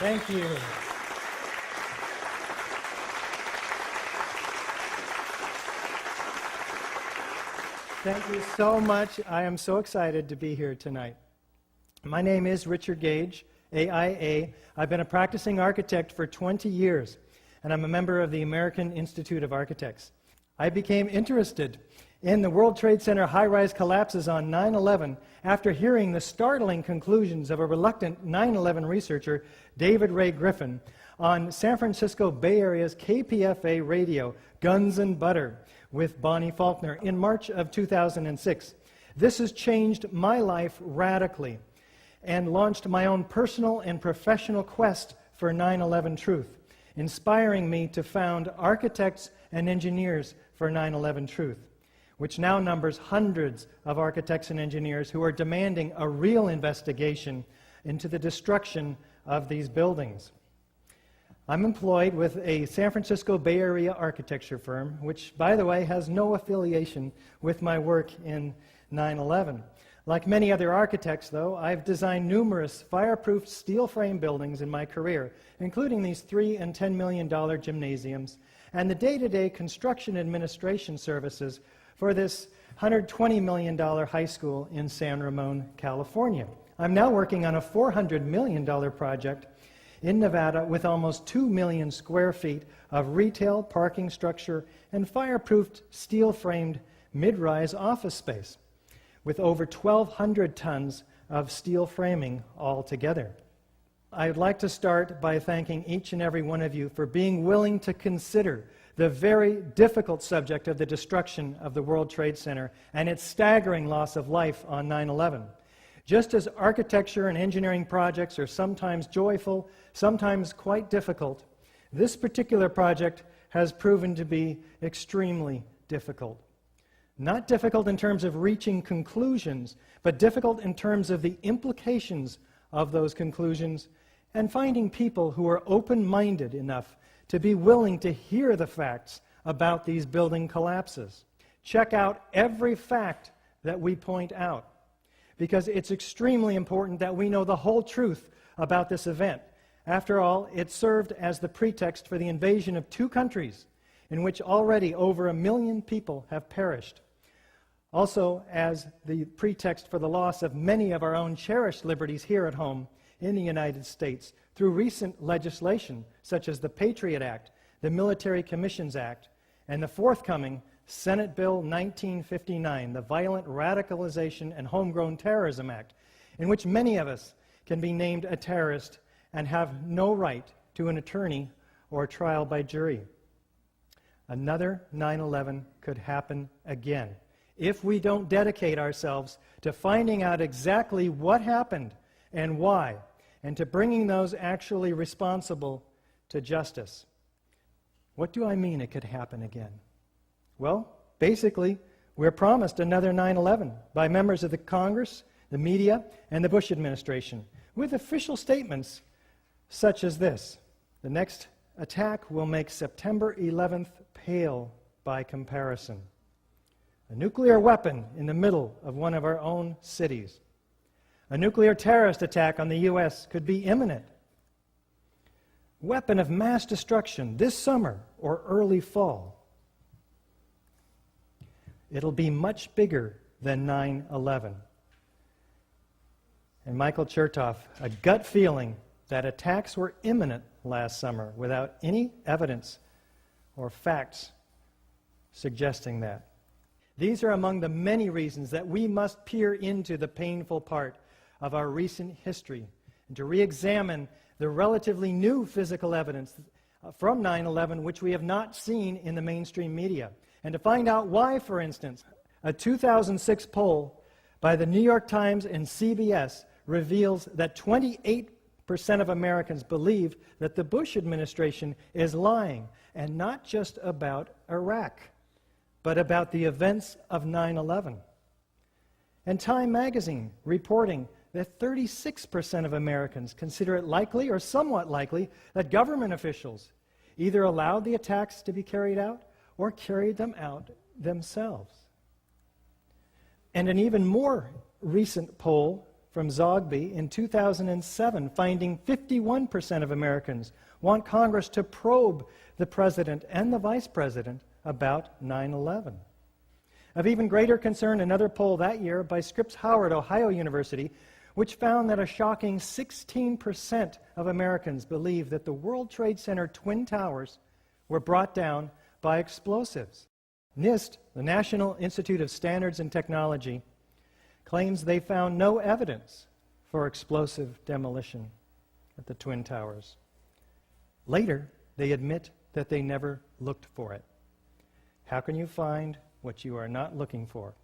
Thank you. Thank you so much. I am so excited to be here tonight. My name is Richard Gage, AIA. I've been a practicing architect for 20 years, and I'm a member of the American Institute of Architects. I became interested in the World Trade Center high-rise collapses on 9/11 after hearing the startling conclusions of a reluctant 9/11 researcher, David Ray Griffin, on San Francisco Bay Area's KPFA radio, Guns and Butter, with Bonnie Faulkner in March of 2006. This has changed my life radically and launched my own personal and professional quest for 9/11 truth, inspiring me to found Architects and Engineers for 9/11 Truth, which now numbers hundreds of architects and engineers who are demanding a real investigation into the destruction of these buildings. I'm employed with a San Francisco Bay Area architecture firm, which, by the way, has no affiliation with my work in 9/11. Like many other architects, though, I've designed numerous fireproof steel frame buildings in my career, including these $3 and $10 million gymnasiums and the day-to-day construction administration services for this $120 million high school in San Ramon, California. I'm now working on a $400 million project in Nevada with almost 2 million square feet of retail, parking structure, and fireproofed steel-framed mid-rise office space, with over 1,200 tons of steel framing altogether. I'd like to start by thanking each and every one of you for being willing to consider the very difficult subject of the destruction of the World Trade Center and its staggering loss of life on 9/11. Just as architecture and engineering projects are sometimes joyful, sometimes quite difficult, this particular project has proven to be extremely difficult. Not difficult in terms of reaching conclusions, but difficult in terms of the implications of those conclusions and finding people who are open-minded enough to be willing to hear the facts about these building collapses. Check out every fact that we point out, because it's extremely important that we know the whole truth about this event. After all, it served as the pretext for the invasion of 2 countries in which already over 1 million people have perished. Also as the pretext for the loss of many of our own cherished liberties here at home in the United States through recent legislation such as the Patriot Act, the Military Commissions Act, and the forthcoming Senate Bill 1959, the Violent Radicalization and Homegrown Terrorism Act, in which many of us can be named a terrorist and have no right to an attorney or trial by jury. Another 9/11 could happen again if we don't dedicate ourselves to finding out exactly what happened and why, and to bringing those actually responsible to justice. What do I mean it could happen again? Well, basically, we're promised another 9/11 by members of the Congress, the media, and the Bush administration, with official statements such as this: the next attack will make September 11th pale by comparison. A nuclear weapon in the middle of one of our own cities. A nuclear terrorist attack on the U.S. could be imminent. Weapon of mass destruction this summer or early fall. It'll be much bigger than 9/11. And Michael Chertoff, a gut feeling that attacks were imminent last summer without any evidence or facts suggesting that. These are among the many reasons that we must peer into the painful part of our recent history and to re-examine the relatively new physical evidence from 9/11 which we have not seen in the mainstream media, and to find out why, for instance, a 2006 poll by the New York Times and CBS reveals that 28% of Americans believe that the Bush administration is lying, and not just about Iraq, but about the events of 9/11. And Time magazine reporting that 36% of Americans consider it likely or somewhat likely that government officials either allowed the attacks to be carried out or carried them out themselves. And an even more recent poll from Zogby in 2007, finding 51% of Americans want Congress to probe the president and the vice president about 9/11. Of even greater concern, another poll that year by Scripps Howard, Ohio University, which found that a shocking 16% of Americans believe that the World Trade Center Twin Towers were brought down by explosives. NIST, the National Institute of Standards and Technology, claims they found no evidence for explosive demolition at the Twin Towers. Later, they admit that they never looked for it. How can you find what you are not looking for?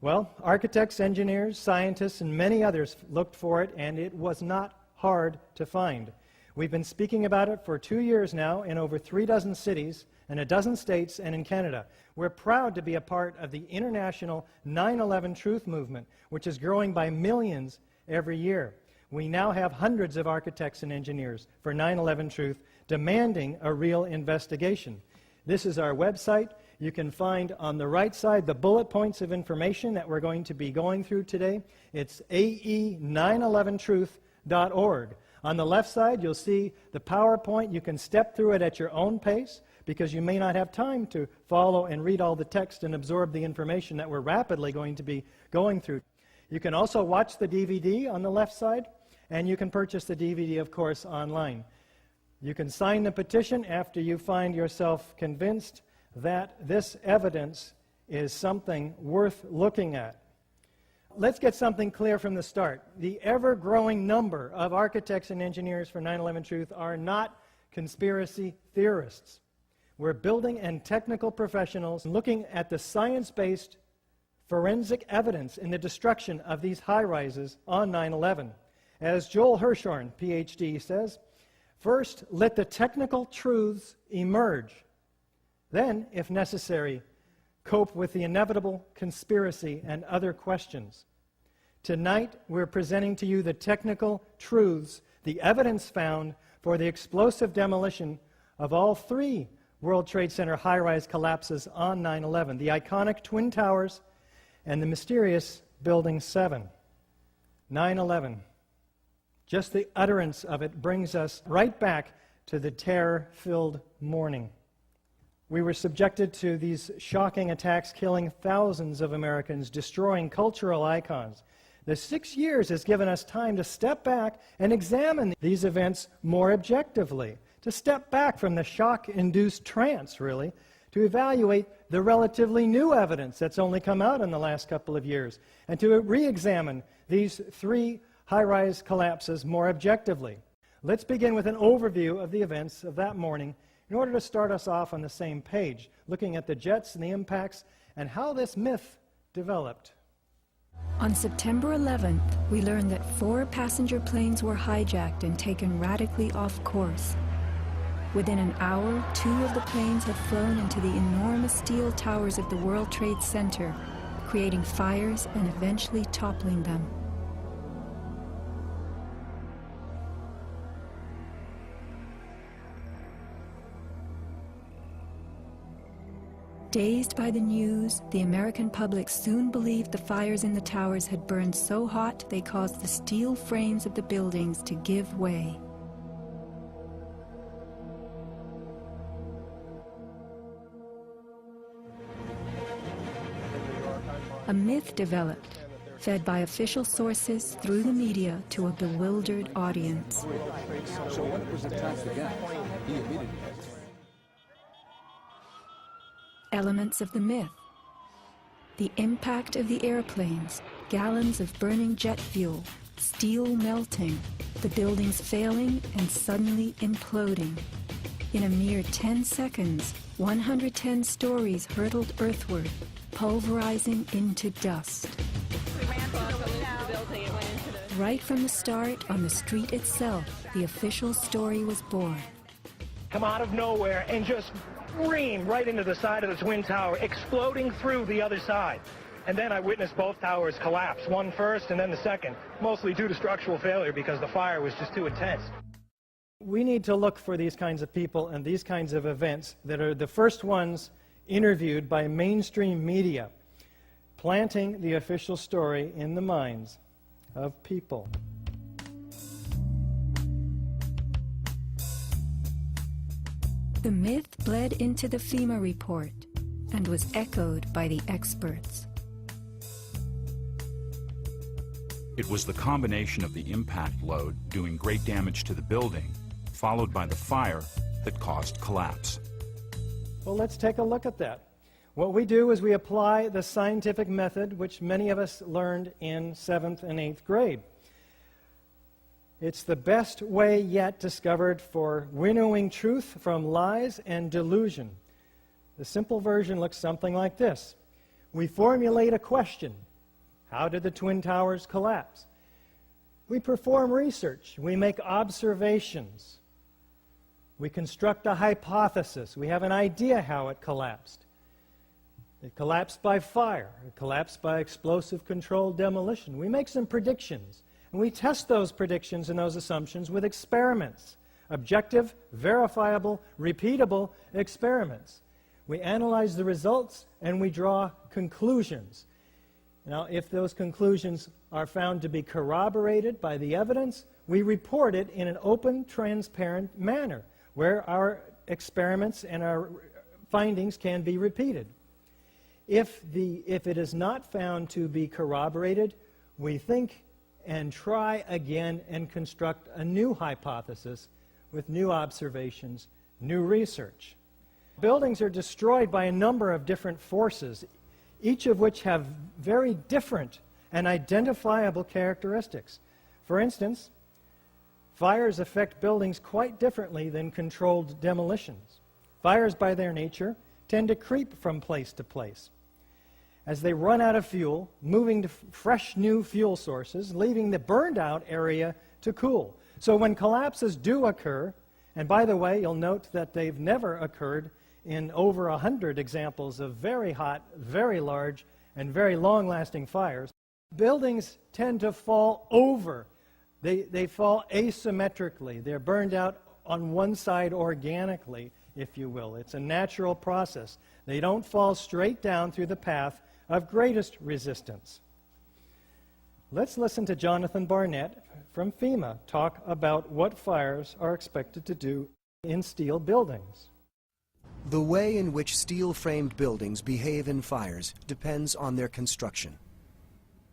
Well, architects, engineers, scientists, and many others looked for it, and it was not hard to find. We've been speaking about it for 2 years now in over 36 cities, in a dozen states, and in Canada. We're proud to be a part of the international 9/11 Truth movement, which is growing by millions every year. We now have hundreds of architects and engineers for 9/11 Truth demanding a real investigation. This is our website. You can find on the right side the bullet points of information that we're going to be going through today. It's ae911truth.org. On the left side, you'll see the PowerPoint. You can step through it at your own pace because you may not have time to follow and read all the text and absorb the information that we're rapidly going to be going through. You can also watch the DVD on the left side, and you can purchase the DVD, of course, online. You can sign the petition after you find yourself convinced that this evidence is something worth looking at. Let's get something clear from the start. The ever-growing number of architects and engineers for 9/11 Truth are not conspiracy theorists. We're building and technical professionals looking at the science-based forensic evidence in the destruction of these high-rises on 9/11. As Joel Hirshhorn, PhD, says, first, let the technical truths emerge. Then, if necessary, cope with the inevitable conspiracy and other questions. Tonight, we're presenting to you the technical truths, the evidence found for the explosive demolition of all 3 World Trade Center high-rise collapses on 9/11, the iconic Twin Towers and the mysterious Building 7. 9/11. Just the utterance of it brings us right back to the terror-filled morning. We were subjected to these shocking attacks, killing thousands of Americans, destroying cultural icons. The 6 years has given us time to step back and examine these events more objectively, to step back from the shock-induced trance, really, to evaluate the relatively new evidence that's only come out in the last couple of years, and to re-examine these 3 high-rise collapses more objectively. Let's begin with an overview of the events of that morning in order to start us off on the same page, looking at the jets and the impacts and how this myth developed. On September 11th, we learned that 4 passenger planes were hijacked and taken radically off course. Within an hour, 2 of the planes had flown into the enormous steel towers of the World Trade Center, creating fires and eventually toppling them. Dazed by the news, the American public soon believed the fires in the towers had burned so hot they caused the steel frames of the buildings to give way. A myth developed, fed by official sources through the media to a bewildered audience. So when it was attacked again, he immediately... Elements of the myth. The impact of the airplanes, gallons of burning jet fuel, steel melting, the buildings failing and suddenly imploding. In a mere 10 seconds, 110 stories hurtled earthward, pulverizing into dust. Right from the start, on the street itself, the official story was born. Come out of nowhere and just scream right into the side of the Twin Tower, exploding through the other side. And then I witnessed both towers collapse, one first and then the second, mostly due to structural failure because the fire was just too intense. We need to look for these kinds of people and these kinds of events that are the first ones interviewed by mainstream media, planting the official story in the minds of people. The myth bled into the FEMA report and was echoed by the experts. It was the combination of the impact load doing great damage to the building, followed by the fire, that caused collapse. Well, let's take a look at that. What we do is we apply the scientific method, which many of us learned in 7th and 8th grade. It's the best way yet discovered for winnowing truth from lies and delusion. The simple version looks something like this. We formulate a question. How did the Twin Towers collapse? We perform research. We make observations. We construct a hypothesis. We have an idea how it collapsed. It collapsed by fire. It collapsed by explosive controlled demolition. We make some predictions. And we test those predictions and those assumptions with experiments. Objective, verifiable, repeatable experiments. We analyze the results and we draw conclusions. Now, if those conclusions are found to be corroborated by the evidence, we report it in an open, transparent manner where our experiments and our findings can be repeated. If it is not found to be corroborated, we think and try again and construct a new hypothesis with new observations, new research. Buildings are destroyed by a number of different forces, each of which have very different and identifiable characteristics. For instance, fires affect buildings quite differently than controlled demolitions. Fires, by their nature, tend to creep from place to place as they run out of fuel, moving to fresh new fuel sources, leaving the burned out area to cool. So when collapses do occur, and by the way, you'll note that they've never occurred in over 100 examples of very hot, very large, and very long-lasting fires, buildings tend to fall over. They fall asymmetrically. They're burned out on one side organically, if you will. It's a natural process. They don't fall straight down through the path of greatest resistance. Let's listen to Jonathan Barnett from FEMA talk about what fires are expected to do in steel buildings. The way in which steel-framed buildings behave in fires depends on their construction.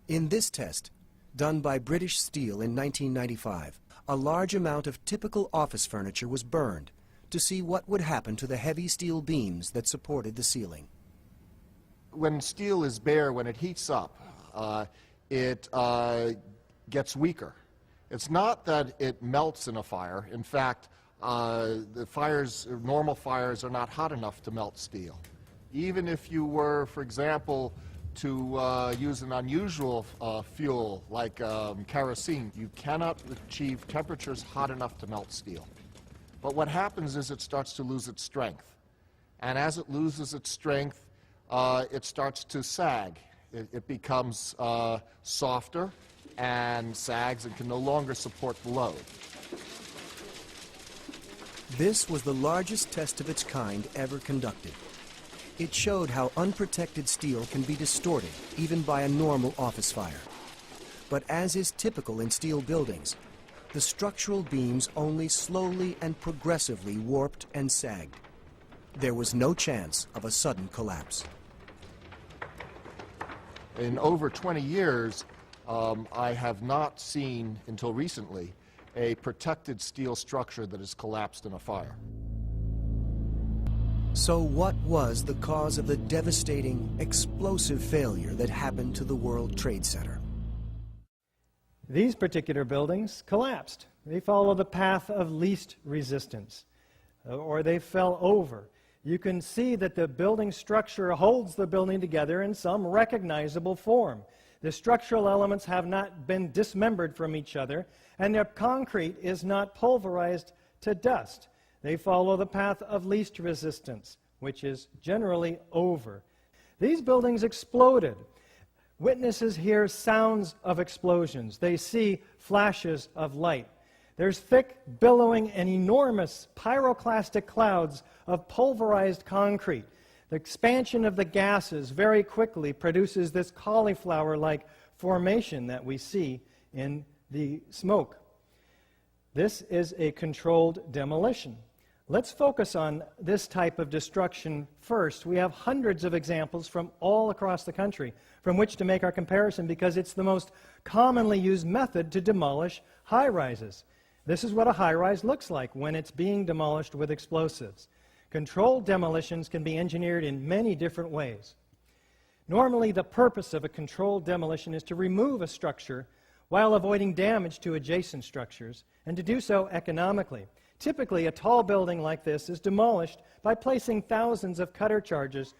In this test, done by British Steel in 1995, a large amount of typical office furniture was burned to see what would happen to the heavy steel beams that supported the ceiling. When steel is bare, when it heats up, it gets weaker. It's not that it melts in a fire. In fact, normal fires are not hot enough to melt steel. Even if you were, for example, to use an unusual fuel like kerosene, you cannot achieve temperatures hot enough to melt steel. But what happens is it starts to lose its strength. And as it loses its strength, it starts to sag. It becomes softer and sags and can no longer support the load. This was the largest test of its kind ever conducted. It showed how unprotected steel can be distorted even by a normal office fire. But as is typical in steel buildings, the structural beams only slowly and progressively warped and sagged. There was no chance of a sudden collapse. In over 20 years, I have not seen, until recently, a protected steel structure that has collapsed in a fire. So what was the cause of the devastating, explosive failure that happened to the World Trade Center? These particular buildings collapsed. They follow the path of least resistance, or they fell over. You can see that the building structure holds the building together in some recognizable form. The structural elements have not been dismembered from each other, and the concrete is not pulverized to dust. They follow the path of least resistance, which is generally over. These buildings exploded. Witnesses hear sounds of explosions. They see flashes of light. There's thick, billowing, and enormous pyroclastic clouds of pulverized concrete. The expansion of the gases very quickly produces this cauliflower-like formation that we see in the smoke. This is a controlled demolition. Let's focus on this type of destruction first. We have hundreds of examples from all across the country from which to make our comparison because it's the most commonly used method to demolish high-rises. This is what a high-rise looks like when it's being demolished with explosives. Controlled demolitions can be engineered in many different ways. Normally, the purpose of a controlled demolition is to remove a structure while avoiding damage to adjacent structures, and to do so economically. Typically, a tall building like this is demolished by placing thousands of cutter charges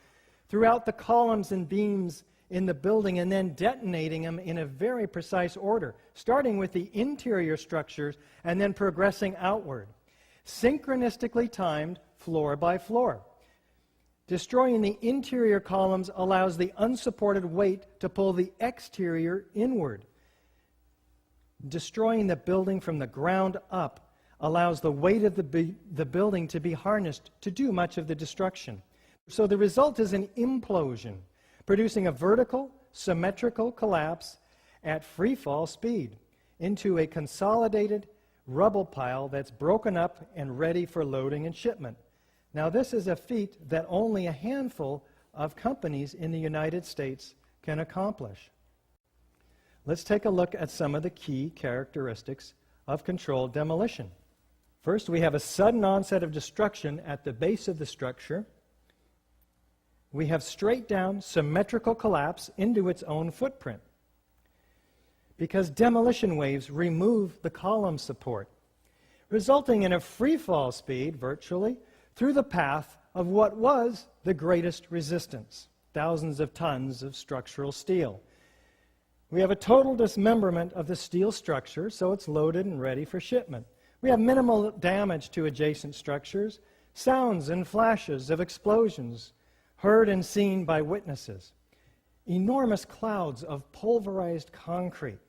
throughout the columns and beams in the building and then detonating them in a very precise order, starting with the interior structures and then progressing outward, synchronistically timed floor by floor. Destroying the interior columns allows the unsupported weight to pull the exterior inward. Destroying the building from the ground up allows the weight of the building to be harnessed to do much of the destruction. So the result is an implosion, producing a vertical, symmetrical collapse at free fall speed into a consolidated rubble pile that's broken up and ready for loading and shipment. Now, this is a feat that only a handful of companies in the United States can accomplish. Let's take a look at some of the key characteristics of controlled demolition. First, we have a sudden onset of destruction at the base of the structure. We have straight down symmetrical collapse into its own footprint because demolition waves remove the column support, resulting in a free fall speed, virtually, through the path of what was the greatest resistance, thousands of tons of structural steel. We have a total dismemberment of the steel structure, so it's loaded and ready for shipment. We have minimal damage to adjacent structures, sounds and flashes of explosions heard and seen by witnesses, enormous clouds of pulverized concrete,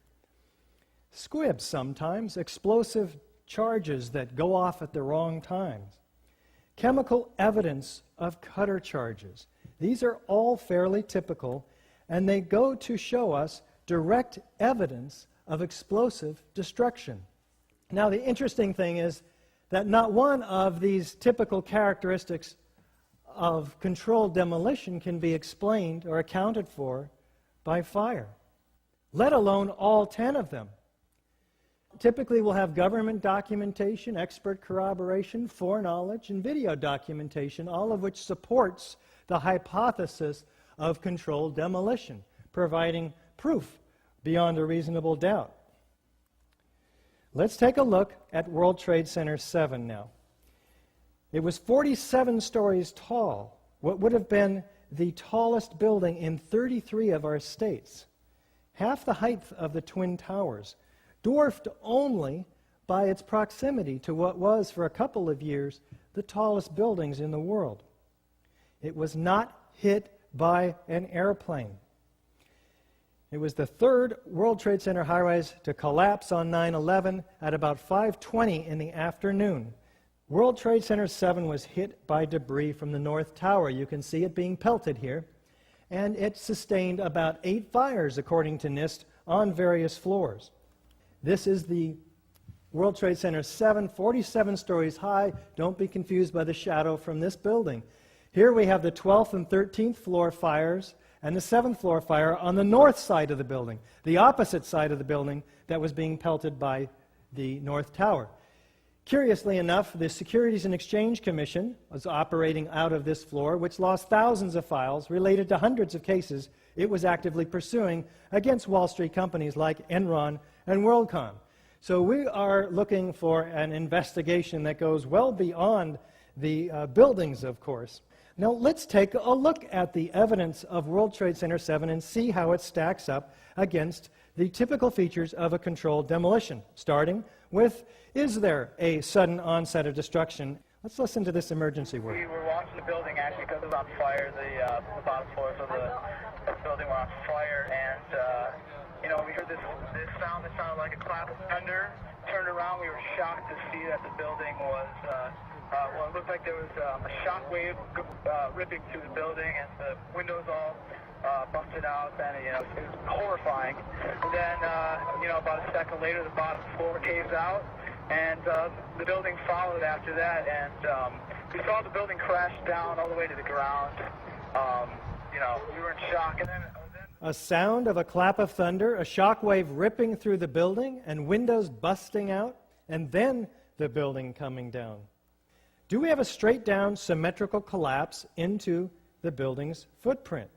squibs sometimes, explosive charges that go off at the wrong times, chemical evidence of cutter charges. These are all fairly typical, and they go to show us direct evidence of explosive destruction. Now, the interesting thing is that not one of these typical characteristics of controlled demolition can be explained or accounted for by fire, let alone all 10 of them. Typically, we'll have government documentation, expert corroboration, foreknowledge, and video documentation, all of which supports the hypothesis of controlled demolition, providing proof beyond a reasonable doubt. Let's take a look at World Trade Center 7 now. It was 47 stories tall, what would have been the tallest building in 33 of our states, half the height of the Twin Towers, dwarfed only by its proximity to what was, for a couple of years, the tallest buildings in the world. It was not hit by an airplane. It was the third World Trade Center high-rise to collapse on 9/11 at about 5:20 in the afternoon. World Trade Center 7 was hit by debris from the North Tower. You can see it being pelted here. And it sustained about 8 fires, according to NIST, on various floors. This is the World Trade Center 7, 47 stories high. Don't be confused by the shadow from this building. Here we have the 12th and 13th floor fires and the 7th floor fire on the north side of the building, the opposite side of the building that was being pelted by the North Tower. Curiously enough, the Securities and Exchange Commission was operating out of this floor, which lost thousands of files related to hundreds of cases it was actively pursuing against Wall Street companies like Enron and WorldCom. So we are looking for an investigation that goes well beyond the buildings, of course. Now let's take a look at the evidence of World Trade Center 7 and see how it stacks up against the typical features of a controlled demolition, starting with, is there a sudden onset of destruction? Let's listen to this emergency We Mm-hmm. word. were watching the building actually because it was on fire. The bottom floors of the building were on fire, and we heard this sound that sounded like a clap of thunder. Turned around, we were shocked to see that the building was it looked like there was a shock wave ripping through the building, and the windows all busted out, and it was horrifying. And then, about a second later, the bottom floor caves out, and the building followed after that, and we saw the building crash down all the way to the ground. We were in shock, and then A sound of a clap of thunder, a shock wave ripping through the building, and windows busting out, and then the building coming down. Do we have a straight-down symmetrical collapse into the building's footprint?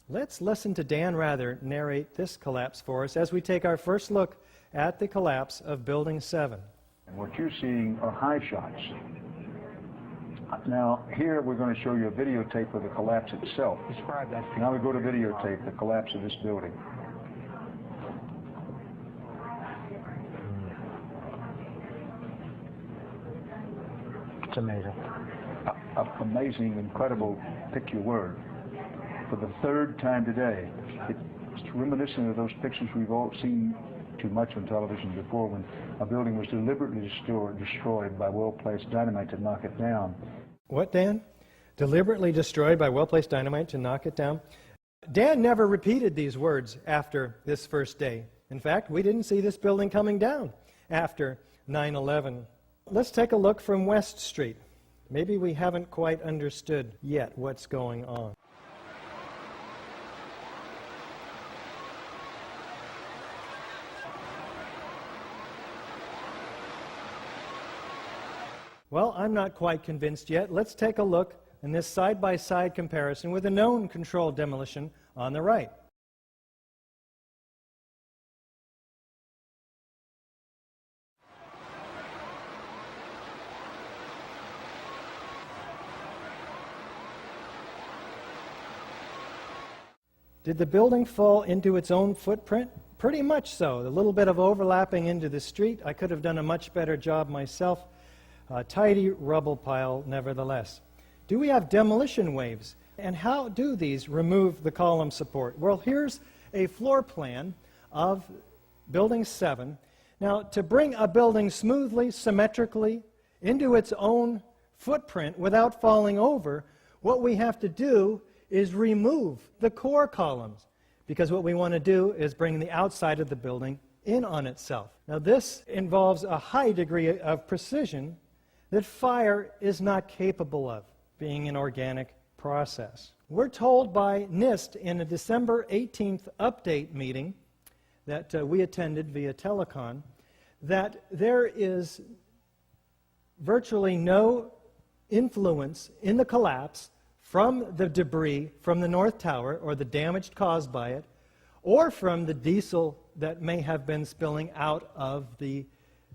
Let's listen to Dan Rather narrate this collapse for us as we take our first look at the collapse of Building 7. And what you're seeing are high shots. Now, here we're going to show you a videotape of the collapse itself. Describe that. Now we go to videotape, the collapse of this building. It's amazing. Amazing, incredible, pick your word. For the third time today, it's reminiscent of those pictures we've all seen too much on television before, when a building was deliberately destroyed by well-placed dynamite to knock it down. What, Dan? Deliberately destroyed by well-placed dynamite to knock it down? Dan never repeated these words after this first day. In fact, we didn't see this building coming down after 9/11. Let's take a look from West Street. Maybe we haven't quite understood yet what's going on. Well, I'm not quite convinced yet. Let's take a look in this side-by-side comparison with a known controlled demolition on the right. Did the building fall into its own footprint? Pretty much so. A little bit of overlapping into the street. I could have done a much better job myself. A tidy rubble pile, nevertheless. Do we have demolition waves? And how do these remove the column support? Well, here's a floor plan of Building 7. Now, to bring a building smoothly, symmetrically, into its own footprint without falling over, what we have to do is remove the core columns, because what we want to do is bring the outside of the building in on itself. Now, this involves a high degree of precision that fire is not capable of, being an organic process. We're told by NIST in a December 18th update meeting that we attended via telecon that there is virtually no influence in the collapse from the debris from the North Tower, or the damage caused by it, or from the diesel that may have been spilling out of the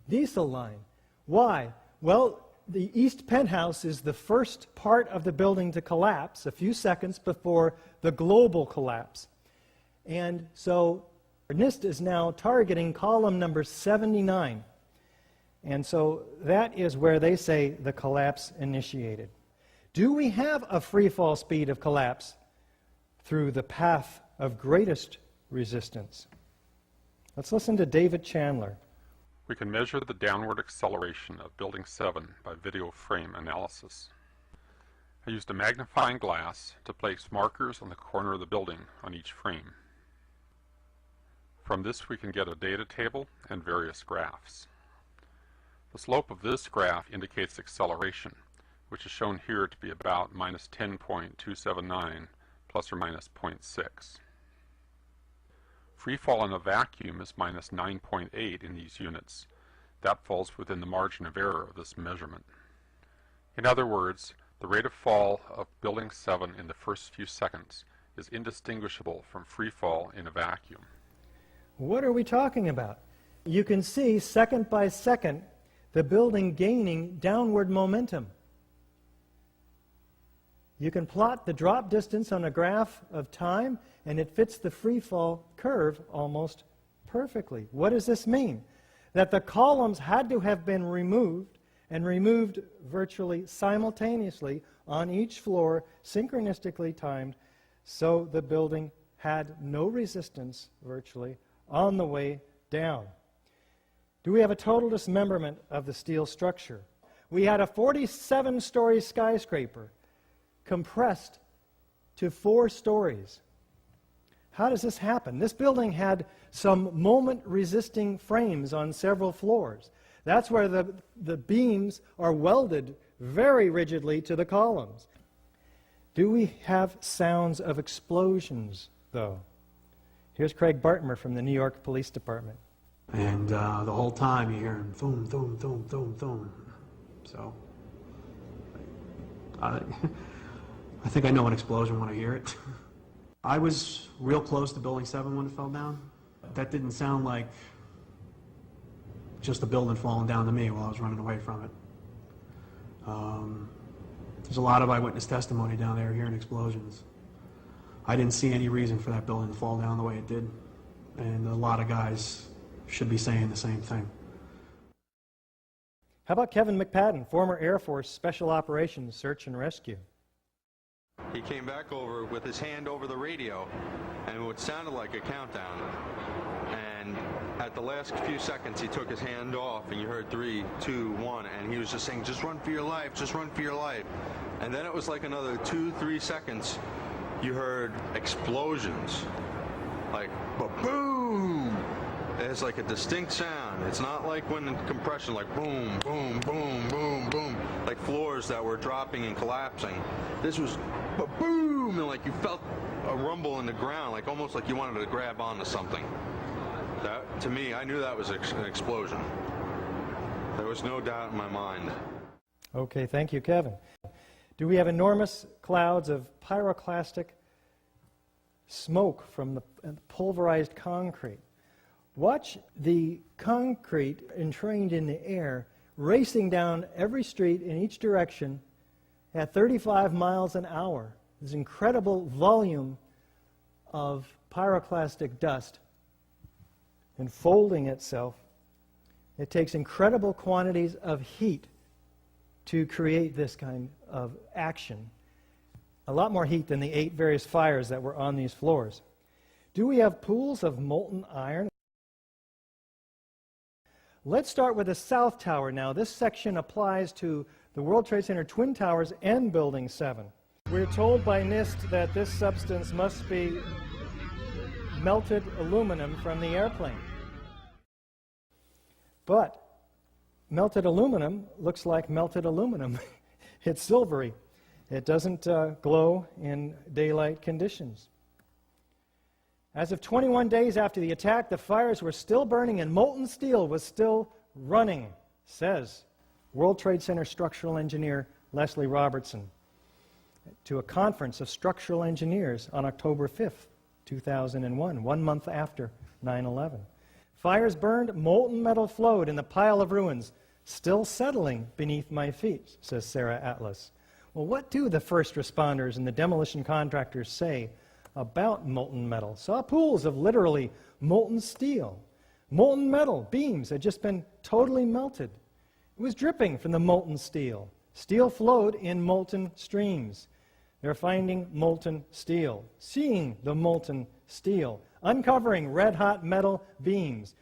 diesel line. Why? Well, the east penthouse is the first part of the building to collapse, a few seconds before the global collapse. And so NIST is now targeting column number 79. And so that is where they say the collapse initiated. Do we have a free fall speed of collapse through the path of greatest resistance? Let's listen to David Chandler. We can measure the downward acceleration of Building 7 by video frame analysis. I used a magnifying glass to place markers on the corner of the building on each frame. From this we can get a data table and various graphs. The slope of this graph indicates acceleration, which is shown here to be about minus 10.279 plus or minus 0.6. Free fall in a vacuum is minus 9.8 in these units. That falls within the margin of error of this measurement. In other words, the rate of fall of Building 7 in the first few seconds is indistinguishable from free fall in a vacuum. What are we talking about? You can see second by second the building gaining downward momentum. You can plot the drop distance on a graph of time, and it fits the free fall curve almost perfectly. What does this mean? That the columns had to have been removed, and removed virtually simultaneously on each floor, synchronistically timed, so the building had no resistance virtually on the way down. Do we have a total dismemberment of the steel structure? We had a 47-story skyscraper compressed to 4 stories. how does this happen? This building had some moment-resisting frames on several floors. That's where the beams are welded very rigidly to the columns. Do we have sounds of explosions, though? Here's Craig Bartmer from the New York Police Department. And the whole time you hear him, boom, boom, boom, boom, boom. So, I think I know an explosion when I hear it. I was real close to Building 7 when it fell down. That didn't sound like just a building falling down to me while I was running away from it. There's a lot of eyewitness testimony down there hearing explosions. I didn't see any reason for that building to fall down the way it did. And a lot of guys should be saying the same thing. How about Kevin McPadden, former Air Force Special Operations Search and Rescue? He came back over with his hand over the radio, and what sounded like a countdown. And at the last few seconds, he took his hand off, and you heard 3, 2, 1, and he was just saying, "Just run for your life, just run for your life." And then it was like another 2, 3 seconds, you heard explosions, like ba-boom. It's like a distinct sound. It's not like when in compression, like boom, boom, boom, boom, boom, like floors that were dropping and collapsing. This was boom, and like you felt a rumble in the ground, like almost like you wanted to grab onto something. That, to me, I knew that was an explosion. There was no doubt in my mind. Okay, thank you, Kevin. Do we have enormous clouds of pyroclastic smoke from the pulverized concrete? Watch the concrete entrained in the air racing down every street in each direction at 35 miles an hour. This incredible volume of pyroclastic dust enfolding itself. It takes incredible quantities of heat to create this kind of action. A lot more heat than the 8 various fires that were on these floors. Do we have pools of molten iron? Let's start with the South Tower now. This section applies to the World Trade Center Twin Towers and Building 7. We're told by NIST that this substance must be melted aluminum from the airplane. But melted aluminum looks like melted aluminum. It's silvery. It doesn't glow in daylight conditions. As of 21 days after the attack, the fires were still burning and molten steel was still running, says World Trade Center structural engineer Leslie Robertson to a conference of structural engineers on October 5th, 2001, 1 month after 9/11. Fires burned, molten metal flowed in the pile of ruins, still settling beneath my feet, says Sarah Atlas. Well, what do the first responders and the demolition contractors say about molten metal? Saw pools of literally molten steel. Molten metal beams had just been totally melted. It was dripping from the molten steel. Steel flowed in molten streams. They're finding molten steel, seeing the molten steel, uncovering red-hot metal beams.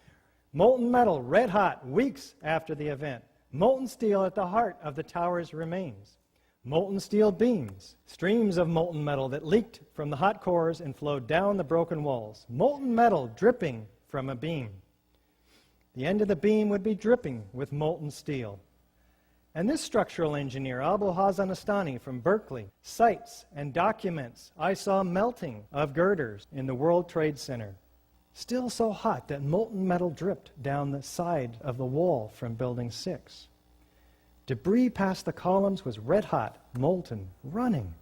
Molten metal, red-hot, weeks after the event. Molten steel at the heart of the tower's remains. Molten steel beams, streams of molten metal that leaked from the hot cores and flowed down the broken walls. Molten metal dripping from a beam. The end of the beam would be dripping with molten steel. And this structural engineer, Abu Hassan Astani from Berkeley, cites and documents, I saw melting of girders in the World Trade Center. Still so hot that molten metal dripped down the side of the wall from Building 6. Debris past the columns was red-hot, molten, running.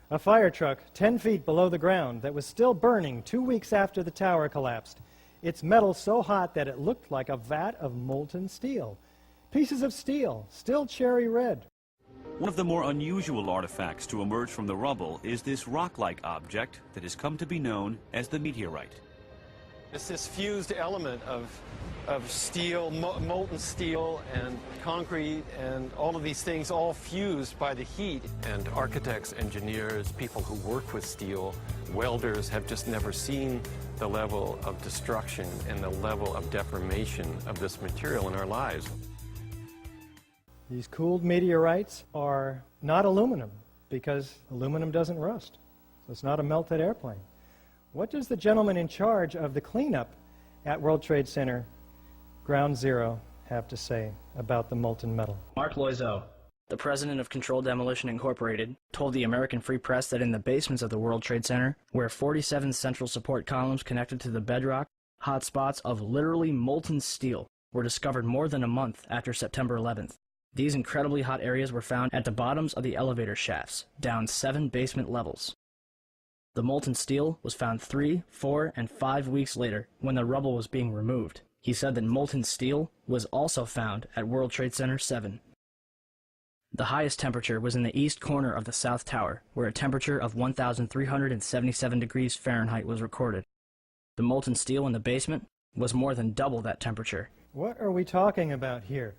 A fire truck 10 feet below the ground that was still burning 2 weeks after the tower collapsed. Its metal so hot that it looked like a vat of molten steel. Pieces of steel, still cherry red. One of the more unusual artifacts to emerge from the rubble is this rock-like object that has come to be known as the meteorite. It's this fused element of steel, molten steel and concrete and all of these things all fused by the heat. And architects, engineers, people who work with steel, welders have just never seen the level of destruction and the level of deformation of this material in our lives. These cooled meteorites are not aluminum because aluminum doesn't rust. So it's not a melted airplane. What does the gentleman in charge of the cleanup at World Trade Center Ground Zero have to say about the molten metal? Mark Loiseau, the president of Controlled Demolition Incorporated, told the American Free Press that in the basements of the World Trade Center, where 47 central support columns connected to the bedrock, hot spots of literally molten steel were discovered more than a month after September 11th. These incredibly hot areas were found at the bottoms of the elevator shafts, down 7 basement levels. The molten steel was found 3, 4, and 5 weeks later when the rubble was being removed. He said that molten steel was also found at World Trade Center 7. The highest temperature was in the east corner of the South Tower, where a temperature of 1,377 degrees Fahrenheit was recorded. The molten steel in the basement was more than double that temperature. What are we talking about here?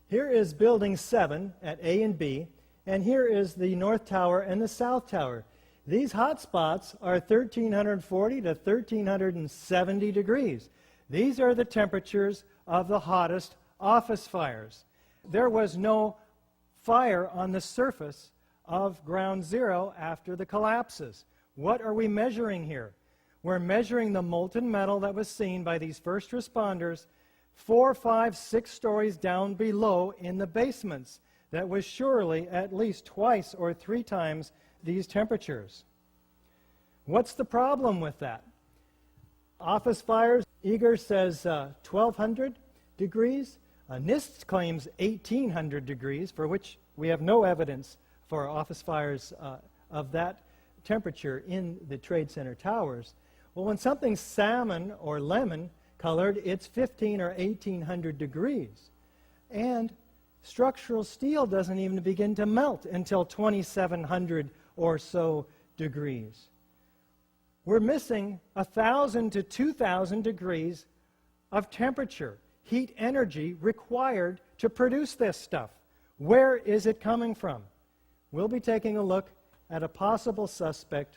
Here is Building 7 at A and B, and here is the North Tower and the South Tower. These hot spots are 1,340 to 1,370 degrees. These are the temperatures of the hottest office fires. There was no fire on the surface of Ground Zero after the collapses. What are we measuring here? We're measuring the molten metal that was seen by these first responders 4, 5, 6 stories down below in the basements. That was surely at least twice or 3 times these temperatures. What's the problem with that? Office fires, Eager says 1,200 degrees. NIST claims 1,800 degrees, for which we have no evidence for office fires of that temperature in the Trade Center towers. Well, when something's salmon or lemon colored, it's 1,500 or 1,800 degrees. And structural steel doesn't even begin to melt until 2,700 or so degrees. We're missing 1,000 to 2,000 degrees of temperature, heat energy required to produce this stuff. Where is it coming from? We'll be taking a look at a possible suspect,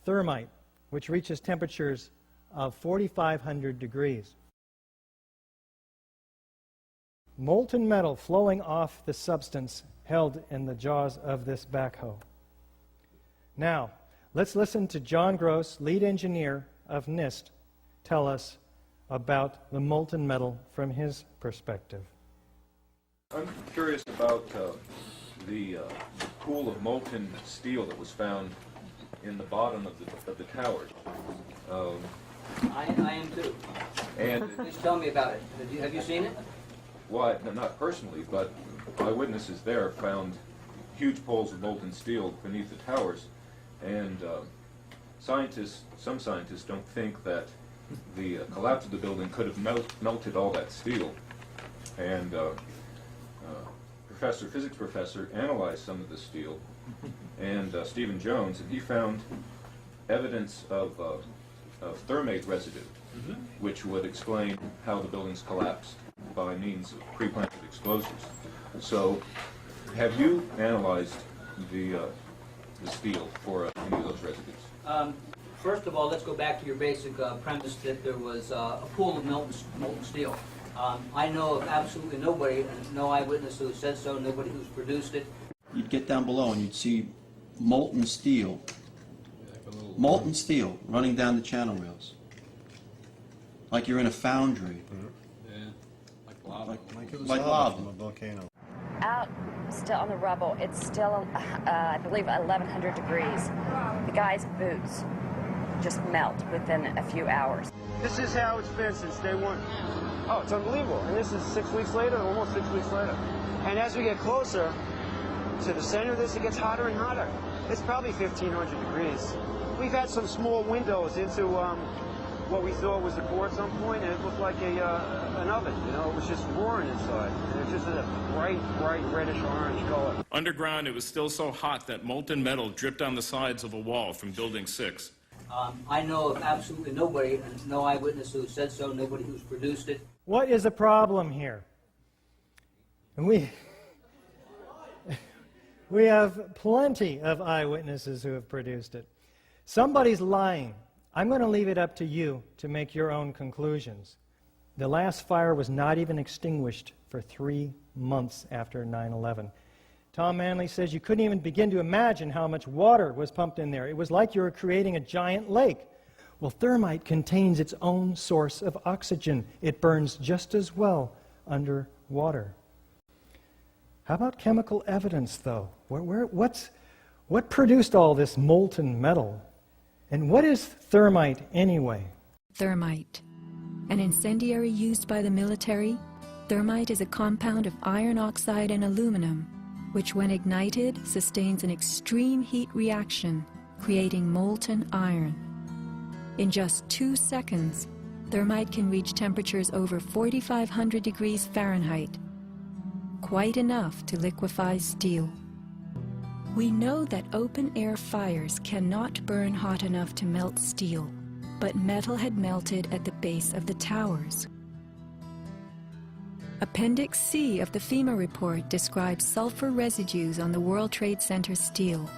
thermite, which reaches temperatures of 4,500 degrees. Molten metal flowing off the substance held in the jaws of this backhoe. Now, let's listen to John Gross, lead engineer of NIST, tell us about the molten metal from his perspective. I'm curious about the pool of molten steel that was found in the bottom of the tower. I am too. And please tell me about it. Have you seen it? Well, not personally, but eyewitnesses there found huge pools of molten steel beneath the towers, and some scientists don't think that the collapse of the building could have melted all that steel. And physics professor analyzed some of the steel, and Stephen Jones, and he found evidence of thermate residue, which would explain how the buildings collapsed by means of pre-planted explosives. So, have you analyzed the steel for any of those residues? First of all, let's go back to your basic premise that there was a pool of molten steel. I know of absolutely nobody, no eyewitness who said so, nobody who's produced it. You'd get down below and you'd see molten steel running down the channel rails. Like you're in a foundry. Yeah, like lava. Like it was lava from a volcano. Out still on the rubble, it's still, I believe, 1,100 degrees. The guy's boots just melt within a few hours. This is how it's been since day one. Oh, it's unbelievable. And this is 6 weeks later, almost 6 weeks later. And as we get closer to the center of this, it gets hotter and hotter. It's probably 1,500 degrees. We've had some small windows into what we thought was the core at some point, and it looked like an oven. You know, it was just roaring inside. And it was just a bright reddish-orange color. Underground, it was still so hot that molten metal dripped down the sides of a wall from Building 6. I know of absolutely nobody, no eyewitness who said so, nobody who's produced it. What is the problem here? And we have plenty of eyewitnesses who have produced it. Somebody's lying. I'm going to leave it up to you to make your own conclusions. The last fire was not even extinguished for 3 months after 9/11. Tom Manley says you couldn't even begin to imagine how much water was pumped in there. It was like you were creating a giant lake. Well, thermite contains its own source of oxygen. It burns just as well underwater. How about chemical evidence, though? What produced all this molten metal? And what is thermite anyway? Thermite. An incendiary used by the military, thermite is a compound of iron oxide and aluminum, which when ignited sustains an extreme heat reaction, creating molten iron. In just 2 seconds, thermite can reach temperatures over 4,500 degrees Fahrenheit, quite enough to liquefy steel. We know that open-air fires cannot burn hot enough to melt steel, but metal had melted at the base of the towers. Appendix C of the FEMA report describes sulfur residues on the World Trade Center steel.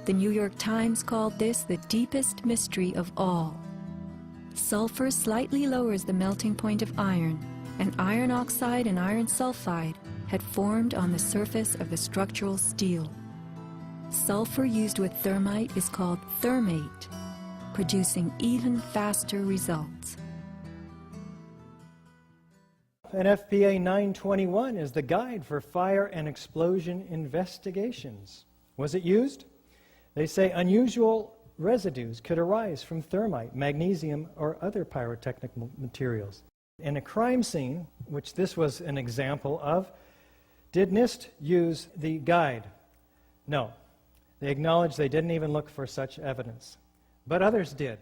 The New York Times called this the deepest mystery of all. Sulfur slightly lowers the melting point of iron, and iron oxide and iron sulfide had formed on the surface of the structural steel. Sulfur used with thermite is called thermate, producing even faster results. NFPA 921 is the guide for fire and explosion investigations. Was it used? They say unusual residues could arise from thermite, magnesium, or other pyrotechnic materials. In a crime scene, which this was an example of, did NIST use the guide? No. They acknowledged they didn't even look for such evidence. But others did.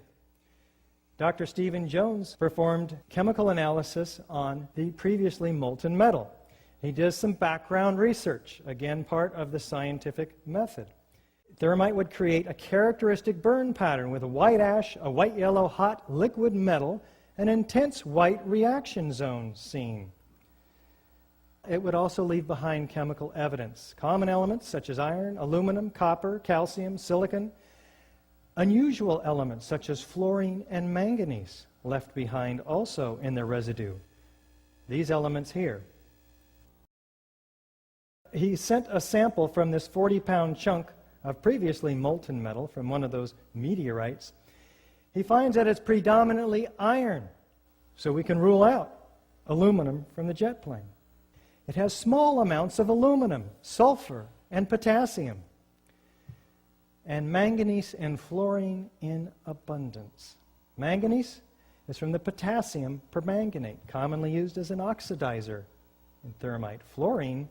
Dr. Stephen Jones performed chemical analysis on the previously molten metal. He did some background research, again part of the scientific method. Thermite would create a characteristic burn pattern with a white ash, a white-yellow hot liquid metal, an intense white reaction zone seen. It would also leave behind chemical evidence. Common elements such as iron, aluminum, copper, calcium, silicon. Unusual elements such as fluorine and manganese left behind also in the residue. These elements here. He sent a sample from this 40-pound chunk of previously molten metal from one of those meteorites. He finds that it's predominantly iron, so we can rule out aluminum from the jet plane. It has small amounts of aluminum, sulfur, and potassium, and manganese and fluorine in abundance. Manganese is from the potassium permanganate, commonly used as an oxidizer in thermite. Fluorine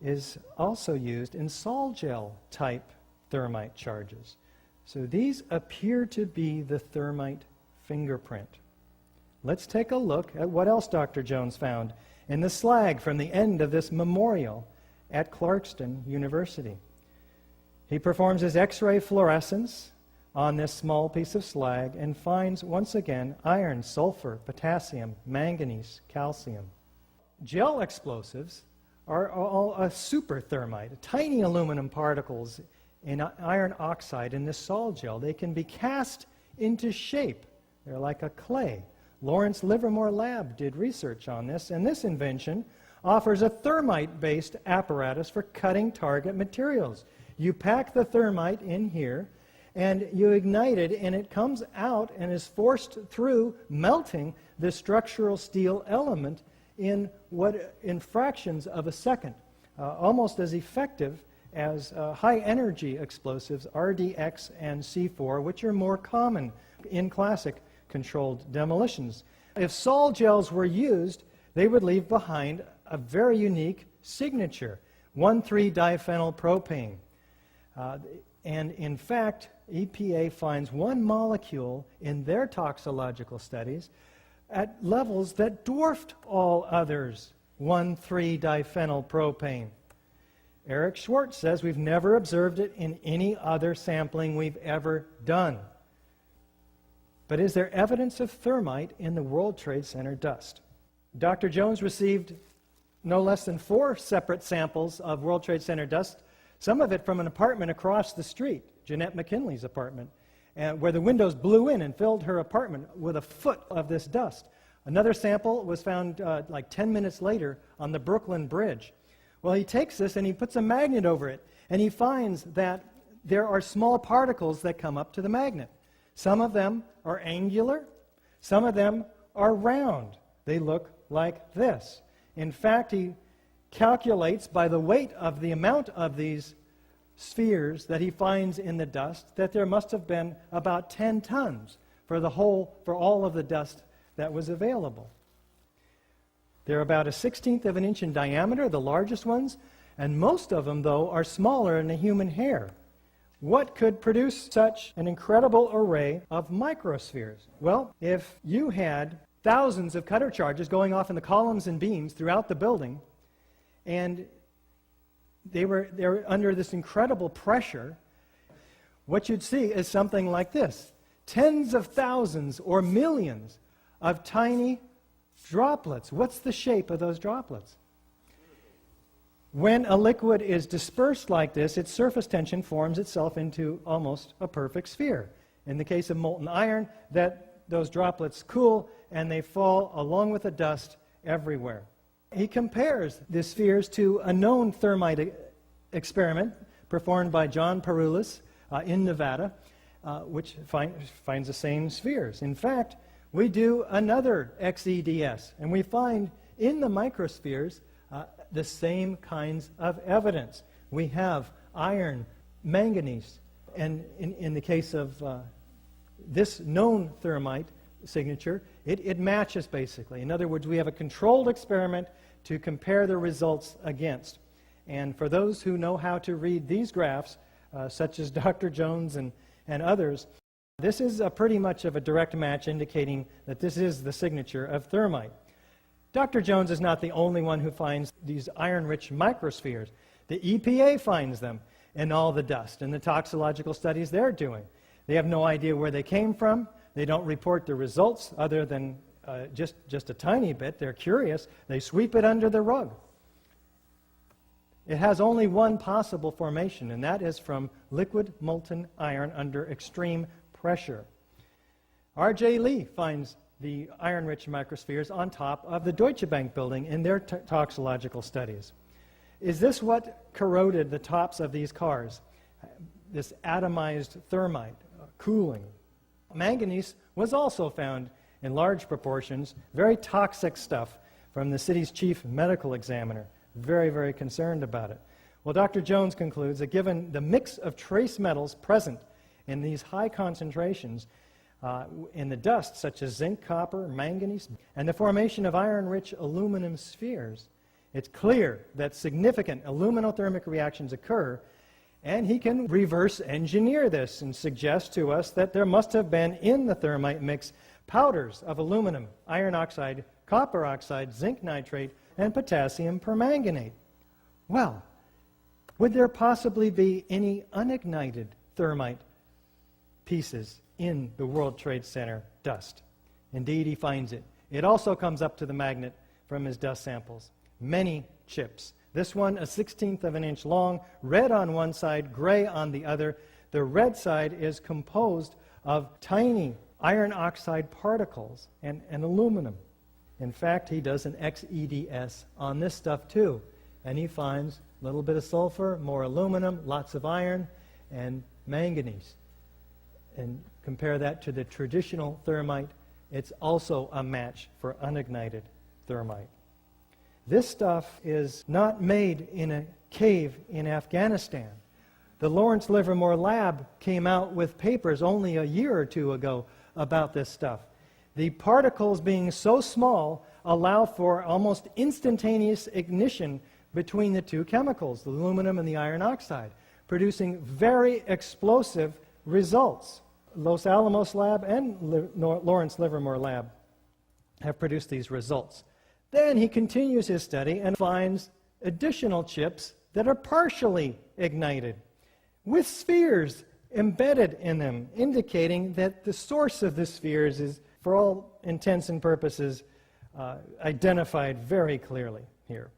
is also used in sol-gel type thermite charges. So these appear to be the thermite fingerprint. Let's take a look at what else Dr. Jones found in the slag from the end of this memorial at Clarkston University. He performs his X-ray fluorescence on this small piece of slag and finds, once again, iron, sulfur, potassium, manganese, calcium. Gel explosives are all a super thermite, tiny aluminum particles in iron oxide in this sol gel. They can be cast into shape. They're like a clay. Lawrence Livermore Lab did research on this, and this invention offers a thermite-based apparatus for cutting target materials. You pack the thermite in here, and you ignite it, and it comes out and is forced through melting the structural steel element in fractions of a second, almost as effective as high-energy explosives, RDX and C4, which are more common in classic controlled demolitions. If sol gels were used, they would leave behind a very unique signature, 1,3-diphenyl propane. And in fact, EPA finds one molecule in their toxicological studies at levels that dwarfed all others, 1,3-diphenyl propane. Eric Schwartz says we've never observed it in any other sampling we've ever done. But is there evidence of thermite in the World Trade Center dust? Dr. Jones received no less than 4 separate samples of World Trade Center dust, some of it from an apartment across the street, Jeanette McKinley's apartment, where the windows blew in and filled her apartment with a foot of this dust. Another sample was found like 10 minutes later on the Brooklyn Bridge, Well, he takes this and he puts a magnet over it, and he finds that there are small particles that come up to the magnet. Some of them are angular, some of them are round. They look like this. In fact, he calculates by the weight of the amount of these spheres that he finds in the dust that there must have been about 10 tons for all of the dust that was available. They're about a 1/16 of an inch in diameter, the largest ones, and most of them, though, are smaller than a human hair. What could produce such an incredible array of microspheres? Well, if you had thousands of cutter charges going off in the columns and beams throughout the building, and they were under this incredible pressure, what you'd see is something like this. Tens of thousands or millions of tiny droplets. What's the shape of those droplets? When a liquid is dispersed like this, its surface tension forms itself into almost a perfect sphere. In the case of molten iron, those droplets cool and they fall along with the dust everywhere. He compares the spheres to a known thermite experiment performed by John Peroulis in Nevada, which finds the same spheres. In fact, we do another XEDS, and we find in the microspheres the same kinds of evidence. We have iron, manganese, and in the case of this known thermite signature, it matches basically. In other words, we have a controlled experiment to compare the results against. And for those who know how to read these graphs, such as Dr. Jones and others, this is pretty much of a direct match indicating that this is the signature of thermite. Dr. Jones is not the only one who finds these iron-rich microspheres. The EPA finds them in all the dust in the toxicological studies they're doing. They have no idea where they came from. They don't report the results other than just a tiny bit. They're curious. They sweep it under the rug. It has only one possible formation, and that is from liquid molten iron under extreme pressure. R.J. Lee finds the iron-rich microspheres on top of the Deutsche Bank building in their toxicological studies. Is this what corroded the tops of these cars? This atomized thermite cooling. Manganese was also found in large proportions, very toxic stuff from the city's chief medical examiner. Very, very concerned about it. Well, Dr. Jones concludes that given the mix of trace metals present in these high concentrations in the dust, such as zinc, copper, manganese, and the formation of iron-rich aluminum spheres, it's clear that significant aluminothermic reactions occur, and he can reverse engineer this and suggest to us that there must have been in the thermite mix powders of aluminum, iron oxide, copper oxide, zinc nitrate, and potassium permanganate. Well, would there possibly be any unignited thermite pieces in the World Trade Center dust? Indeed, he finds it. It also comes up to the magnet from his dust samples. Many chips. This one a 1/16 of an inch long, red on one side, gray on the other. The red side is composed of tiny iron oxide particles and aluminum. In fact, he does an XEDS on this stuff too, and he finds a little bit of sulfur, more aluminum, lots of iron, and manganese. And compare that to the traditional thermite, it's also a match for unignited thermite. This stuff is not made in a cave in Afghanistan. The Lawrence Livermore Lab came out with papers only a year or two ago about this stuff. The particles being so small allow for almost instantaneous ignition between the two chemicals, the aluminum and the iron oxide, producing very explosive results. Los Alamos Lab and Lawrence Livermore Lab have produced these results. Then he continues his study and finds additional chips that are partially ignited, with spheres embedded in them, indicating that the source of the spheres is, for all intents and purposes, identified very clearly here.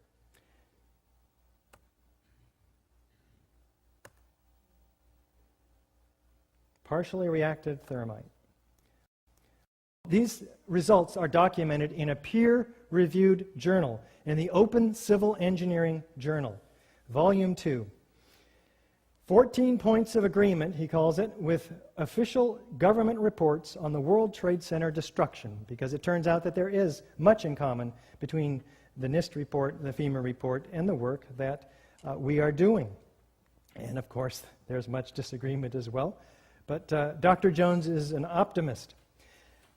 Partially reacted thermite. These results are documented in a peer-reviewed journal, in the Open Civil Engineering Journal, Volume 2. 14 points of agreement, he calls it, with official government reports on the World Trade Center destruction, because it turns out that there is much in common between the NIST report, the FEMA report, and the work that we are doing. And of course, there's much disagreement as well. But Dr. Jones is an optimist.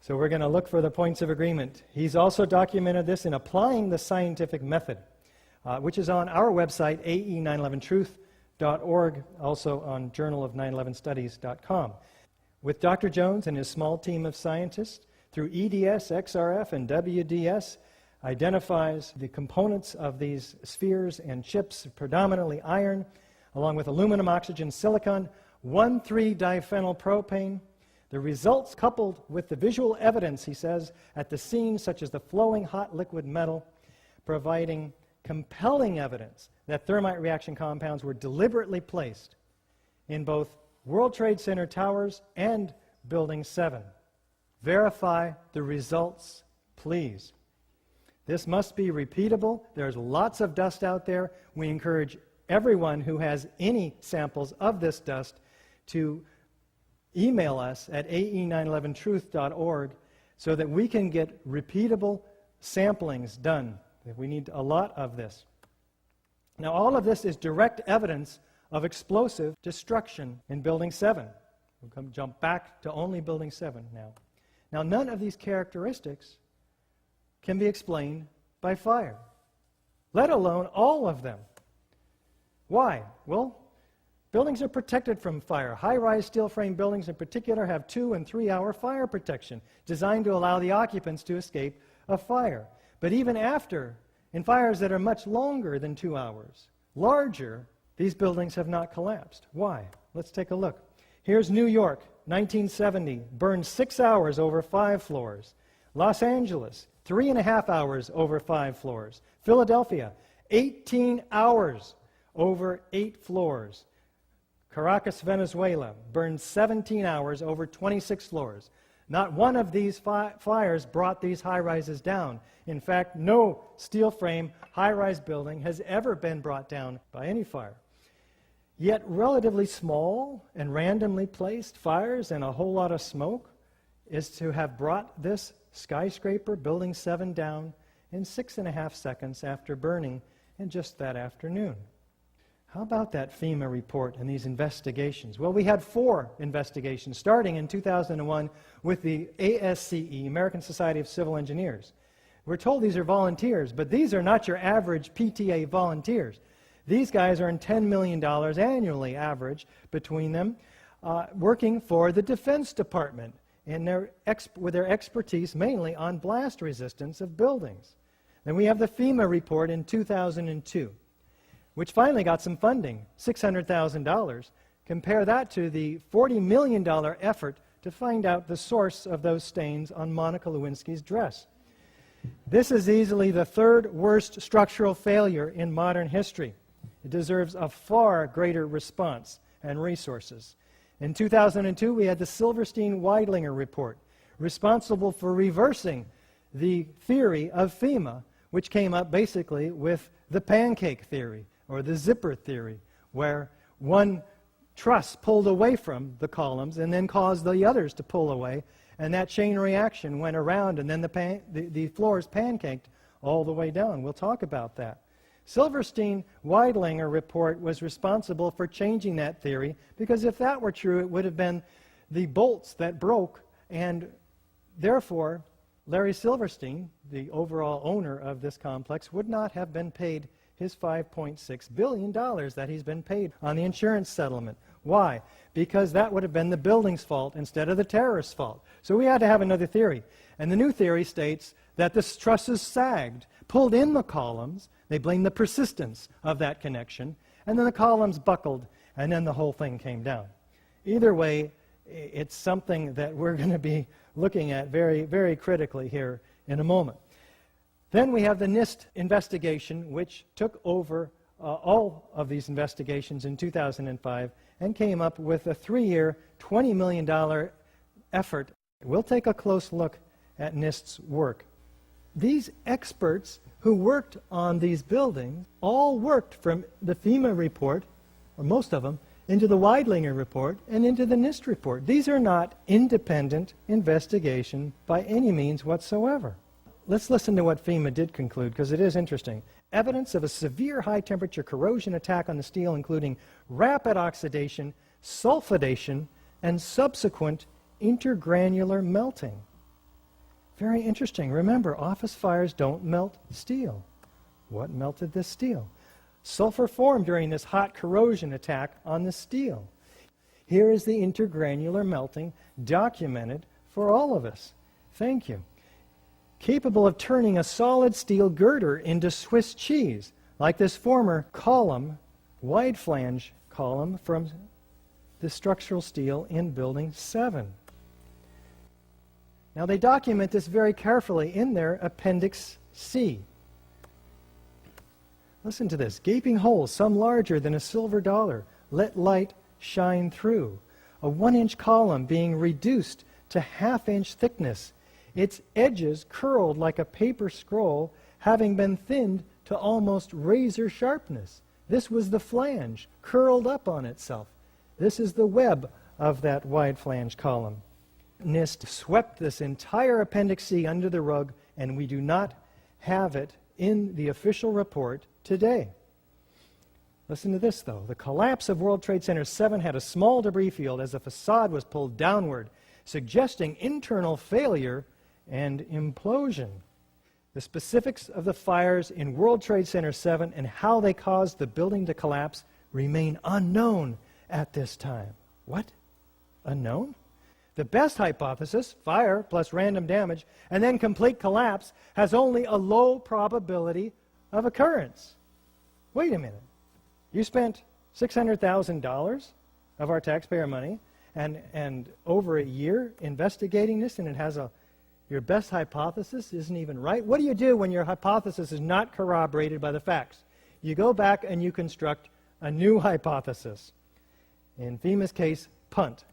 So we're going to look for the points of agreement. He's also documented this in Applying the Scientific Method, which is on our website, ae911truth.org, also on journalof911studies.com. With Dr. Jones and his small team of scientists, through EDS, XRF, and WDS, identifies the components of these spheres and chips, predominantly iron, along with aluminum, oxygen, silicon, 1,3-diphenylpropane. The results, coupled with the visual evidence, he says, at the scene, such as the flowing hot liquid metal, providing compelling evidence that thermite reaction compounds were deliberately placed in both World Trade Center towers and Building 7. Verify the results, please. This must be repeatable. There's lots of dust out there. We encourage everyone who has any samples of this dust to email us at ae911truth.org so that we can get repeatable samplings done. We need a lot of this. Now, all of this is direct evidence of explosive destruction in Building 7. We'll jump back to only Building 7 now. Now, none of these characteristics can be explained by fire, let alone all of them. Why? Well, buildings are protected from fire. High-rise steel frame buildings in particular have 2- and 3-hour fire protection designed to allow the occupants to escape a fire. But even after, in fires that are much longer than 2 hours, larger, these buildings have not collapsed. Why? Let's take a look. Here's New York, 1970, burned 6 hours over 5 floors. Los Angeles, 3.5 hours over 5 floors. Philadelphia, 18 hours over 8 floors. Caracas, Venezuela, burned 17 hours over 26 floors. Not one of these fires brought these high-rises down. In fact, no steel frame high-rise building has ever been brought down by any fire. Yet relatively small and randomly placed fires and a whole lot of smoke is to have brought this skyscraper, Building 7, down in 6.5 seconds after burning in just that afternoon. How about that FEMA report and these investigations? Well, we had 4 investigations starting in 2001 with the ASCE, American Society of Civil Engineers. We're told these are volunteers, but these are not your average PTA volunteers. These guys earn $10 million annually average between them, working for the Defense Department and with their expertise mainly on blast resistance of buildings. Then we have the FEMA report in 2002, which finally got some funding, $600,000. Compare that to the $40 million effort to find out the source of those stains on Monica Lewinsky's dress. This is easily the 3rd worst structural failure in modern history. It deserves a far greater response and resources. In 2002, we had the Silverstein-Weidlinger report, responsible for reversing the theory of FEMA, which came up basically with the pancake theory, or the zipper theory, where one truss pulled away from the columns and then caused the others to pull away, and that chain reaction went around, and then the floors pancaked all the way down. We'll talk about that. Silverstein-Weidlinger report was responsible for changing that theory, because if that were true, it would have been the bolts that broke, and therefore Larry Silverstein, the overall owner of this complex, would not have been paid his $5.6 billion that he's been paid on the insurance settlement. Why? Because that would have been the building's fault instead of the terrorist's fault. So we had to have another theory. And the new theory states that the trusses sagged, pulled in the columns, they blamed the persistence of that connection, and then the columns buckled, and then the whole thing came down. Either way, it's something that we're going to be looking at very, very critically here in a moment. Then we have the NIST investigation, which took over all of these investigations in 2005 and came up with a 3-year, $20 million effort. We'll take a close look at NIST's work. These experts who worked on these buildings all worked from the FEMA report, or most of them, into the Weidlinger report and into the NIST report. These are not independent investigation by any means whatsoever. Let's listen to what FEMA did conclude, because it is interesting. Evidence of a severe high-temperature corrosion attack on the steel, including rapid oxidation, sulfidation, and subsequent intergranular melting. Very interesting. Remember, office fires don't melt steel. What melted this steel? Sulfur formed during this hot corrosion attack on the steel. Here is the intergranular melting documented for all of us. Thank you. Capable of turning a solid steel girder into Swiss cheese, like this former column, wide flange column from the structural steel in Building 7. Now they document this very carefully in their Appendix C. Listen to this. Gaping holes, some larger than a silver dollar, let light shine through. A 1-inch column being reduced to half-inch thickness. Its edges curled like a paper scroll, having been thinned to almost razor sharpness. This was the flange, curled up on itself. This is the web of that wide flange column. NIST swept this entire Appendix C under the rug, and we do not have it in the official report today. Listen to this, though. The collapse of World Trade Center 7 had a small debris field as the facade was pulled downward, suggesting internal failure and implosion. The specifics of the fires in World Trade Center 7 and how they caused the building to collapse remain unknown at this time. What? Unknown? The best hypothesis, fire plus random damage, and then complete collapse, has only a low probability of occurrence. Wait a minute. You spent $600,000 of our taxpayer money and over a year investigating this, and it has your best hypothesis isn't even right? What do you do when your hypothesis is not corroborated by the facts? You go back and you construct a new hypothesis. In FEMA's case, punt.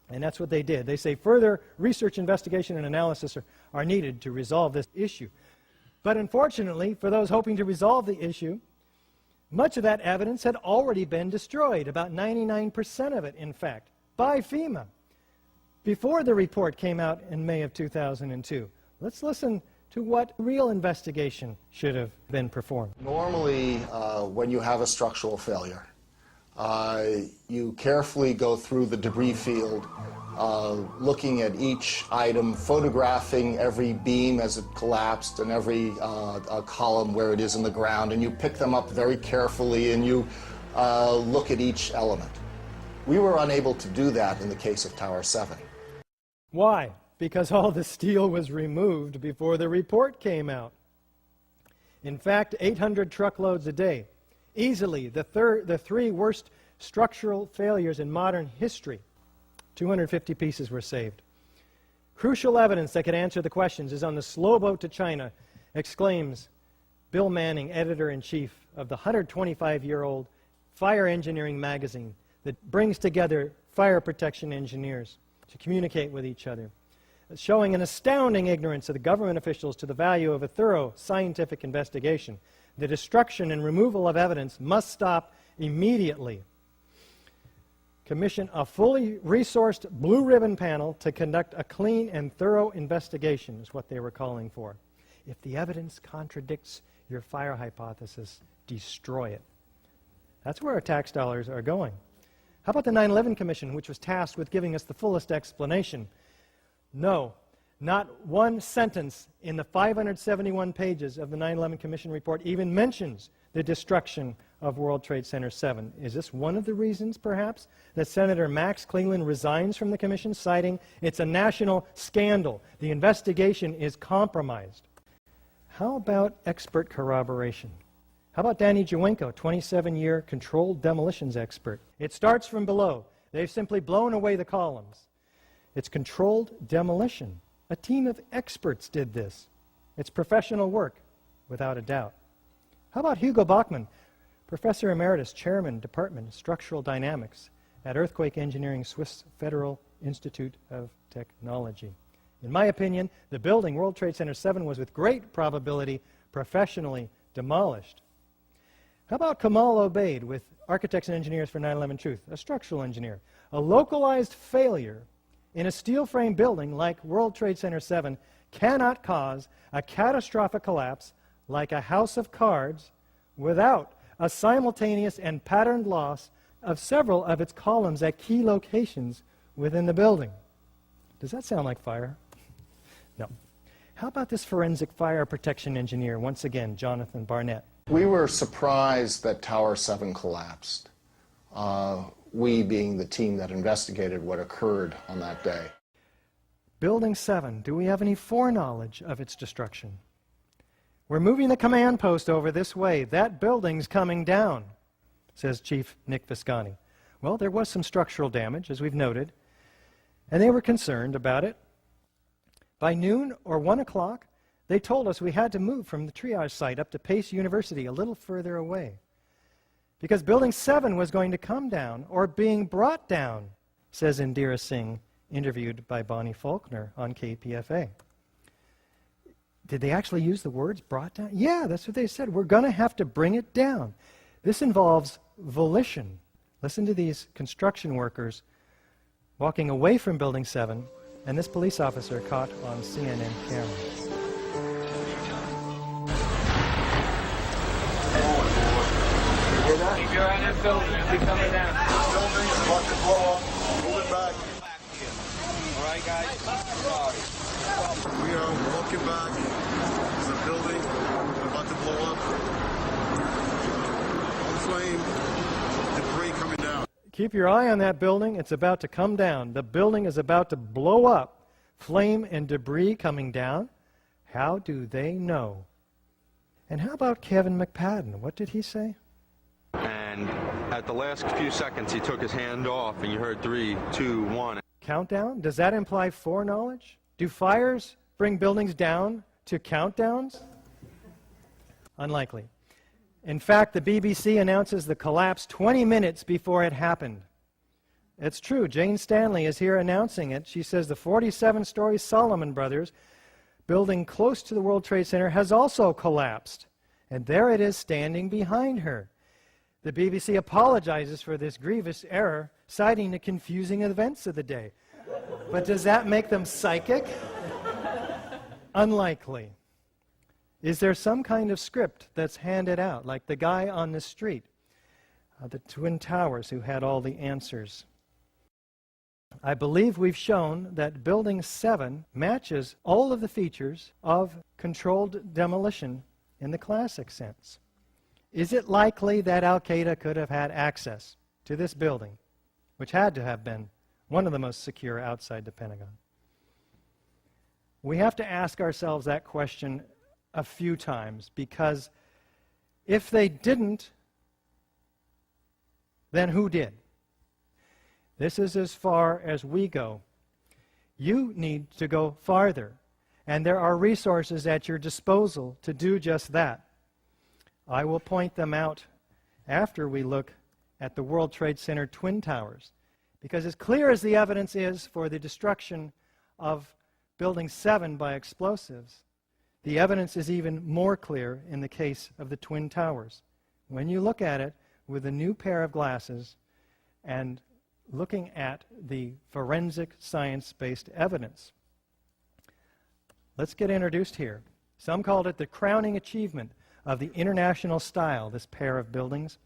And that's what they did. They say further research, investigation, and analysis are needed to resolve this issue. But unfortunately, for those hoping to resolve the issue, much of that evidence had already been destroyed, about 99% of it, in fact, by FEMA, before the report came out in May of 2002. Let's listen to what real investigation should have been performed. Normally, when you have a structural failure, you carefully go through the debris field, looking at each item, photographing every beam as it collapsed and every column where it is in the ground, and you pick them up very carefully and you look at each element. We were unable to do that in the case of Tower 7. Why? Because all the steel was removed before the report came out. In fact, 800 truckloads a day. Easily the three worst structural failures in modern history. 250 pieces were saved. Crucial evidence that could answer the questions is on the slow boat to China, exclaims Bill Manning, editor-in-chief of the 125-year-old Fire Engineering magazine that brings together fire protection engineers to communicate with each other, showing an astounding ignorance of the government officials to the value of a thorough scientific investigation. The destruction and removal of evidence must stop immediately. Commission a fully resourced blue ribbon panel to conduct a clean and thorough investigation is what they were calling for. If the evidence contradicts your fire hypothesis, destroy it. That's where our tax dollars are going. How about the 9/11 Commission, which was tasked with giving us the fullest explanation? No. Not one sentence in the 571 pages of the 9/11 Commission report even mentions the destruction of World Trade Center 7. Is this one of the reasons, perhaps, that Senator Max Cleland resigns from the Commission, citing it's a national scandal? The investigation is compromised. How about expert corroboration? How about Danny Jawenko, 27-year controlled demolitions expert? It starts from below. They've simply blown away the columns. It's controlled demolition. A team of experts did this. It's professional work, without a doubt. How about Hugo Bachmann, Professor Emeritus, Chairman, Department of Structural Dynamics at Earthquake Engineering, Swiss Federal Institute of Technology? In my opinion, the building, World Trade Center 7, was with great probability professionally demolished. How about Kamal Obaid with Architects and Engineers for 9/11 Truth, a structural engineer? A localized failure in a steel frame building like World Trade Center 7 cannot cause a catastrophic collapse like a house of cards without a simultaneous and patterned loss of several of its columns at key locations within the building. Does that sound like fire? No. How about this forensic fire protection engineer, once again, Jonathan Barnett? We were surprised that Tower 7 collapsed, we being the team that investigated what occurred on that day. Building 7, do we have any foreknowledge of its destruction? We're moving the command post over this way. That building's coming down, says Chief Nick Viscani. Well, there was some structural damage, as we've noted, and they were concerned about it. By noon or 1 o'clock, they told us we had to move from the triage site up to Pace University, a little further away, because Building 7 was going to come down, or being brought down, says Indira Singh, interviewed by Bonnie Faulkner on KPFA. Did they actually use the words brought down? Yeah, that's what they said. We're going to have to bring it down. This involves volition. Listen to these construction workers walking away from Building 7, and this police officer caught on CNN camera. Keep your eye on that building. It'll be coming down. The building's about to blow up. Move it back. All right, guys. We are walking back. There's a building about to blow up. On flame. Debris coming down. Keep your eye on that building. It's about to come down. The building is about to blow up. Flame and debris coming down. How do they know? And how about Kevin McPadden? What did he say? And at the last few seconds, he took his hand off, and you heard 3, 2, 1. Countdown? Does that imply foreknowledge? Do fires bring buildings down to countdowns? Unlikely. In fact, the BBC announces the collapse 20 minutes before it happened. It's true. Jane Stanley is here announcing it. She says the 47-story Solomon Brothers building close to the World Trade Center has also collapsed. And there it is standing behind her. The BBC apologizes for this grievous error, citing the confusing events of the day. But does that make them psychic? Unlikely. Is there some kind of script that's handed out, like the guy on the street, the Twin Towers, who had all the answers? I believe we've shown that Building 7 matches all of the features of controlled demolition in the classic sense. Is it likely that Al-Qaeda could have had access to this building, which had to have been one of the most secure outside the Pentagon? We have to ask ourselves that question a few times, because if they didn't, then who did? This is as far as we go. You need to go farther, and there are resources at your disposal to do just that. I will point them out after we look at the World Trade Center Twin Towers, because as clear as the evidence is for the destruction of Building 7 by explosives, the evidence is even more clear in the case of the Twin Towers. When you look at it with a new pair of glasses and looking at the forensic science-based evidence. Let's get introduced here. Some called it the crowning achievement of the international style, this pair of buildings.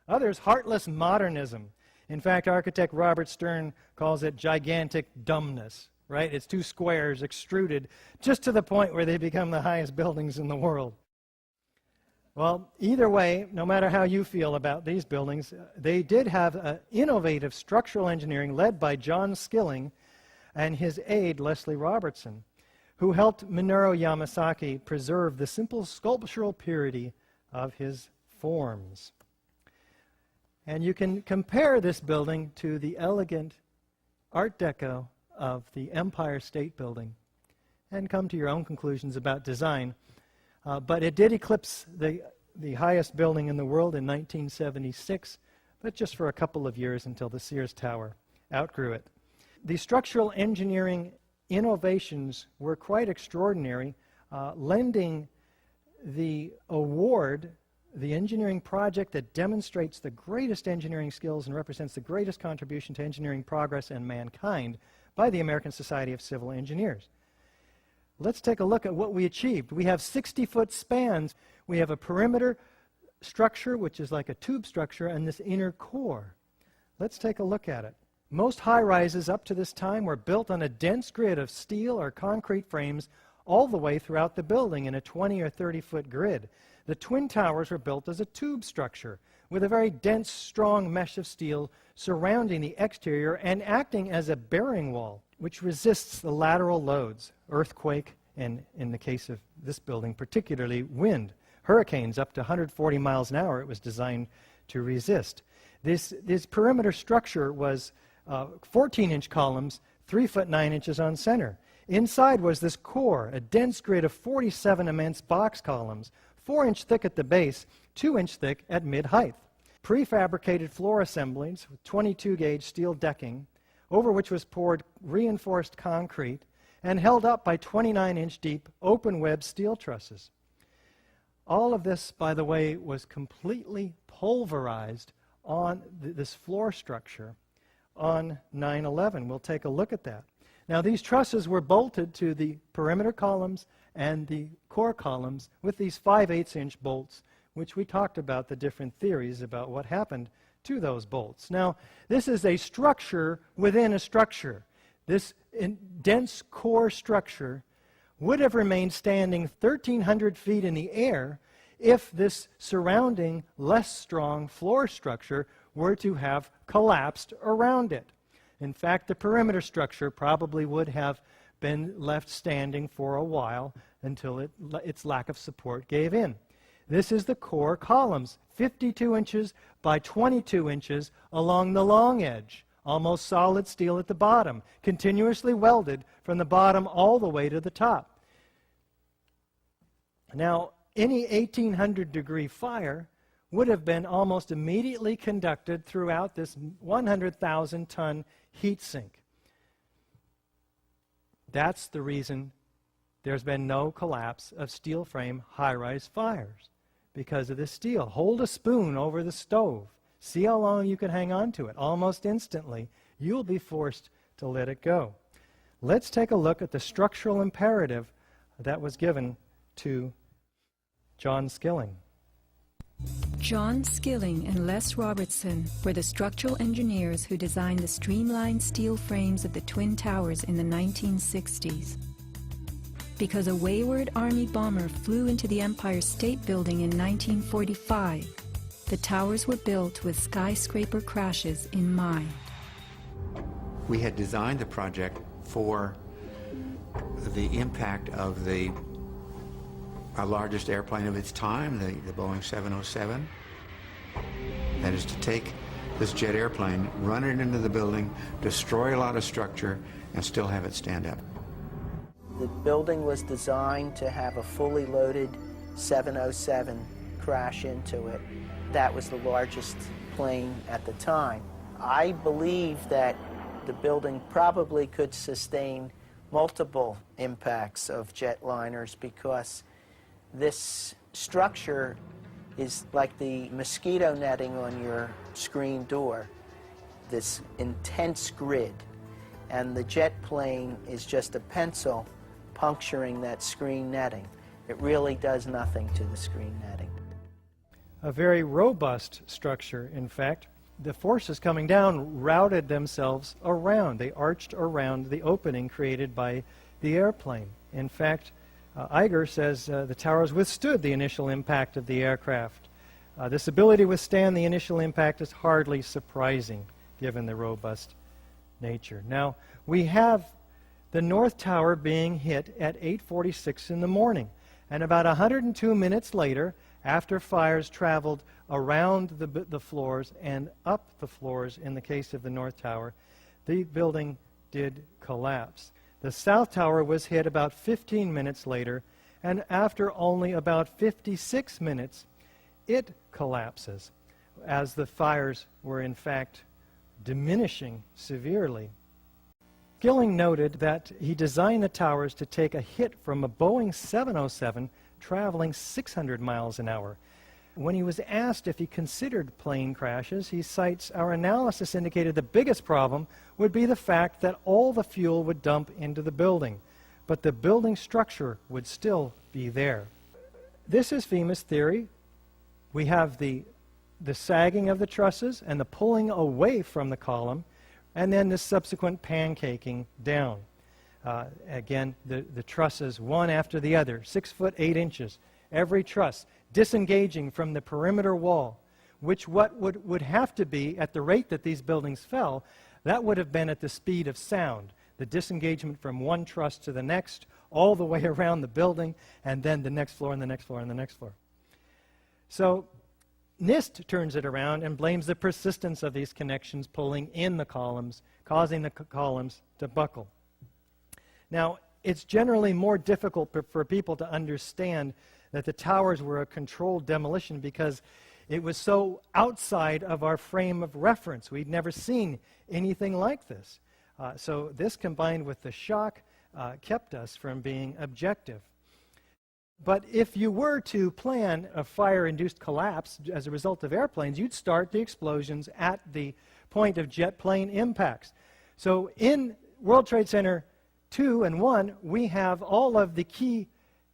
Others, heartless modernism. In fact, architect Robert Stern calls it gigantic dumbness, right? It's two squares extruded just to the point where they become the highest buildings in the world. Well, either way, no matter how you feel about these buildings, they did have innovative structural engineering led by John Skilling and his aide, Leslie Robertson, who helped Minoru Yamasaki preserve the simple sculptural purity of his forms. And you can compare this building to the elegant Art Deco of the Empire State Building and come to your own conclusions about design. But it did eclipse the highest building in the world in 1976, but just for a couple of years until the Sears Tower outgrew it. The structural engineering innovations were quite extraordinary, lending the award, the engineering project that demonstrates the greatest engineering skills and represents the greatest contribution to engineering progress and mankind by the American Society of Civil Engineers. Let's take a look at what we achieved. We have 60-foot spans. We have a perimeter structure, which is like a tube structure, and this inner core. Let's take a look at it. Most high-rises up to this time were built on a dense grid of steel or concrete frames all the way throughout the building in a 20 or 30-foot grid. The Twin Towers were built as a tube structure with a very dense, strong mesh of steel surrounding the exterior and acting as a bearing wall, which resists the lateral loads, earthquake, and in the case of this building, particularly wind. Hurricanes up to 140 miles an hour it was designed to resist. This perimeter structure was 14-inch columns, 3 foot 9 inches on center. Inside was this core, a dense grid of 47 immense box columns, 4-inch thick at the base, 2-inch thick at mid-height. Prefabricated floor assemblies with 22-gauge steel decking, over which was poured reinforced concrete and held up by 29-inch deep open-web steel trusses. All of this, by the way, was completely pulverized on this floor structure on 9/11. We'll take a look at that. Now, these trusses were bolted to the perimeter columns and the core columns with these 5/8-inch bolts, which we talked about the different theories about what happened to those bolts. Now, this is a structure within a structure. This dense core structure would have remained standing 1,300 feet in the air if this surrounding, less strong floor structure were to have collapsed around it. In fact, the perimeter structure probably would have been left standing for a while until its lack of support gave in. This is the core columns, 52 inches by 22 inches along the long edge, almost solid steel at the bottom, continuously welded from the bottom all the way to the top. Now, any 1,800-degree fire would have been almost immediately conducted throughout this 100,000-ton heat sink. That's the reason there's been no collapse of steel frame high-rise fires, because of this steel. Hold a spoon over the stove. See how long you can hang on to it. Almost instantly, you'll be forced to let it go. Let's take a look at the structural imperative that was given to John Skilling. John Skilling and Les Robertson were the structural engineers who designed the streamlined steel frames of the Twin Towers in the 1960s. Because a wayward Army bomber flew into the Empire State Building in 1945, the towers were built with skyscraper crashes in mind. We had designed the project for the impact of the largest airplane of its time, the Boeing 707. That is to take this jet airplane, run it into the building, destroy a lot of structure, and still have it stand up. The building was designed to have a fully loaded 707 crash into it. That was the largest plane at the time. I believe that the building probably could sustain multiple impacts of jetliners because this structure is like the mosquito netting on your screen door, this intense grid, and the jet plane is just a pencil puncturing that screen netting. It really does nothing to the screen netting. A very robust structure, in fact. The forces coming down routed themselves around. They arched around the opening created by the airplane. In fact, Iger says the towers withstood the initial impact of the aircraft. This ability to withstand the initial impact is hardly surprising, given the robust nature. Now, we have the North Tower being hit at 8:46 in the morning, and about 102 minutes later, after fires traveled around the floors and up the floors in the case of the North Tower, the building did collapse. The South Tower was hit about 15 minutes later, and after only about 56 minutes, it collapses, as the fires were in fact diminishing severely. Skilling noted that he designed the towers to take a hit from a Boeing 707 traveling 600 miles an hour. When he was asked if he considered plane crashes, he cites, "Our analysis indicated the biggest problem would be the fact that all the fuel would dump into the building, but the building structure would still be there." This is FEMA's theory. We have the sagging of the trusses and the pulling away from the column, and then the subsequent pancaking down. Again, the trusses, one after the other, 6 foot 8 inches, every truss disengaging from the perimeter wall, which what would have to be, at the rate that these buildings fell, that would have been at the speed of sound, the disengagement from one truss to the next, all the way around the building, and then the next floor and the next floor and the next floor. So NIST turns it around and blames the persistence of these connections pulling in the columns, causing the columns to buckle. Now, it's generally more difficult for people to understand that the towers were a controlled demolition because it was so outside of our frame of reference. We'd never seen anything like this. So this, combined with the shock, kept us from being objective. But if you were to plan a fire-induced collapse as a result of airplanes, you'd start the explosions at the point of jet plane impacts. So in World Trade Center 2 and 1, we have all of the key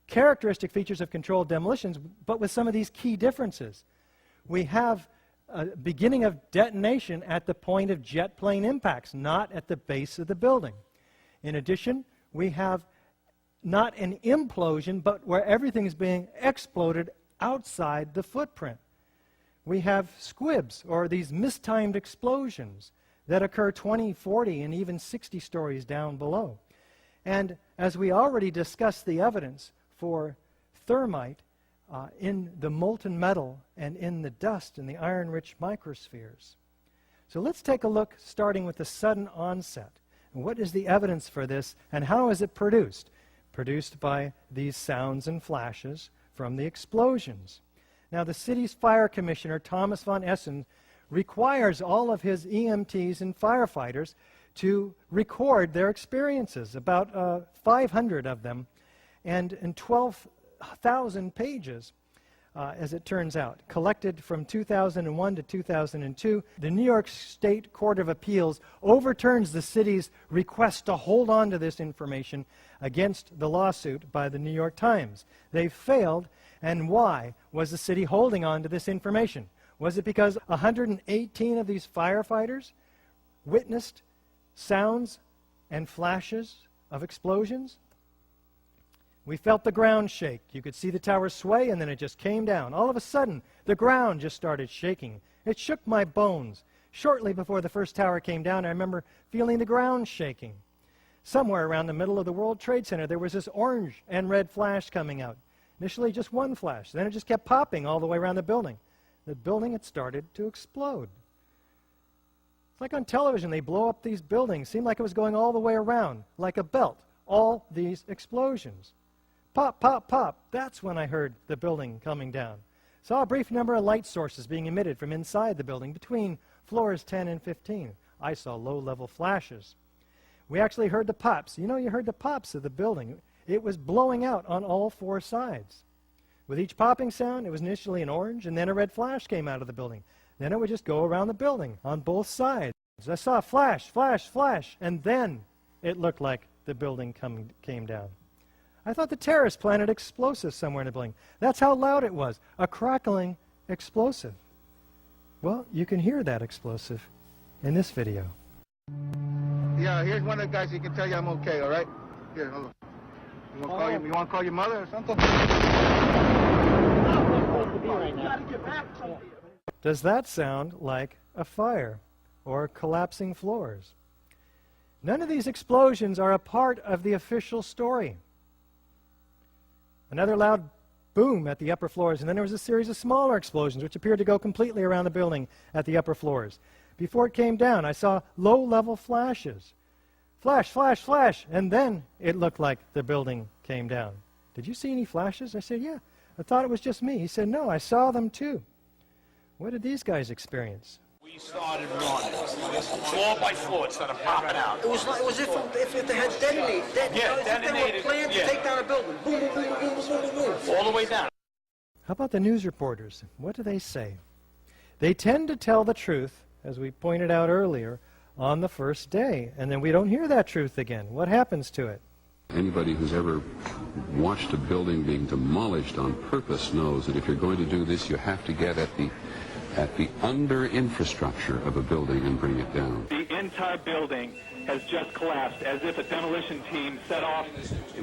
characteristic features of controlled demolitions, but with some of these key differences. We have a beginning of detonation at the point of jet plane impacts, not at the base of the building. In addition, we have not an implosion, but where everything is being exploded outside the footprint. We have squibs, or these mistimed explosions, that occur 20, 40, and even 60 stories down below. And as we already discussed the evidence for thermite in the molten metal and in the dust in the iron-rich microspheres. So let's take a look, starting with the sudden onset. And what is the evidence for this, and how is it produced? Produced by these sounds and flashes from the explosions. Now, the city's fire commissioner, Thomas von Essen, requires all of his EMTs and firefighters to record their experiences, about 500 of them, and in 12,000 pages, as it turns out, collected from 2001 to 2002. The New York State Court of Appeals overturns the city's request to hold on to this information against the lawsuit by the New York Times. They failed, and why was the city holding on to this information? Was it because 118 of these firefighters witnessed sounds and flashes of explosions? We felt the ground shake. You could see the tower sway, and then it just came down. All of a sudden, the ground just started shaking. It shook my bones. Shortly before the first tower came down, I remember feeling the ground shaking. Somewhere around the middle of the World Trade Center, there was this orange and red flash coming out. Initially, just one flash. Then it just kept popping all the way around the building. The building had started to explode. It's like on television, they blow up these buildings. Seemed like it was going all the way around, like a belt. All these explosions. Pop, pop, pop. That's when I heard the building coming down. Saw a brief number of light sources being emitted from inside the building between floors 10 and 15. I saw low-level flashes. We actually heard the pops. You know, you heard the pops of the building. It was blowing out on all four sides. With each popping sound, it was initially an orange, and then a red flash came out of the building. Then it would just go around the building on both sides. I saw a flash, flash, flash, and then it looked like the building came down. I thought the terrorists planted explosives somewhere in the building. That's how loud it was, a crackling explosive. Well, you can hear that explosive in this video. Yeah, here's one of the guys who can tell you I'm okay, all right? Here, hold on. You want to call your mother or something? Does that sound like a fire or collapsing floors? None of these explosions are a part of the official story. Another loud boom at the upper floors, and then there was a series of smaller explosions which appeared to go completely around the building at the upper floors. Before it came down, I saw low-level flashes. Flash, flash, flash, and then it looked like the building came down. Did you see any flashes? I said, yeah. I thought it was just me. He said, no, I saw them too. What did these guys experience? We started running, floor by floor, it started popping out. It was like, it was if they had detonated. Detonated. They were planned to take down a building. Boom, boom, boom, boom, boom, boom, boom. All the way down. How about the news reporters? What do they say? They tend to tell the truth, as we pointed out earlier, on the first day, and then we don't hear that truth again. What happens to it? Anybody who's ever watched a building being demolished on purpose knows that if you're going to do this, you have to get at the under infrastructure of a building and bring it down. The entire building has just collapsed, as if a demolition team set off.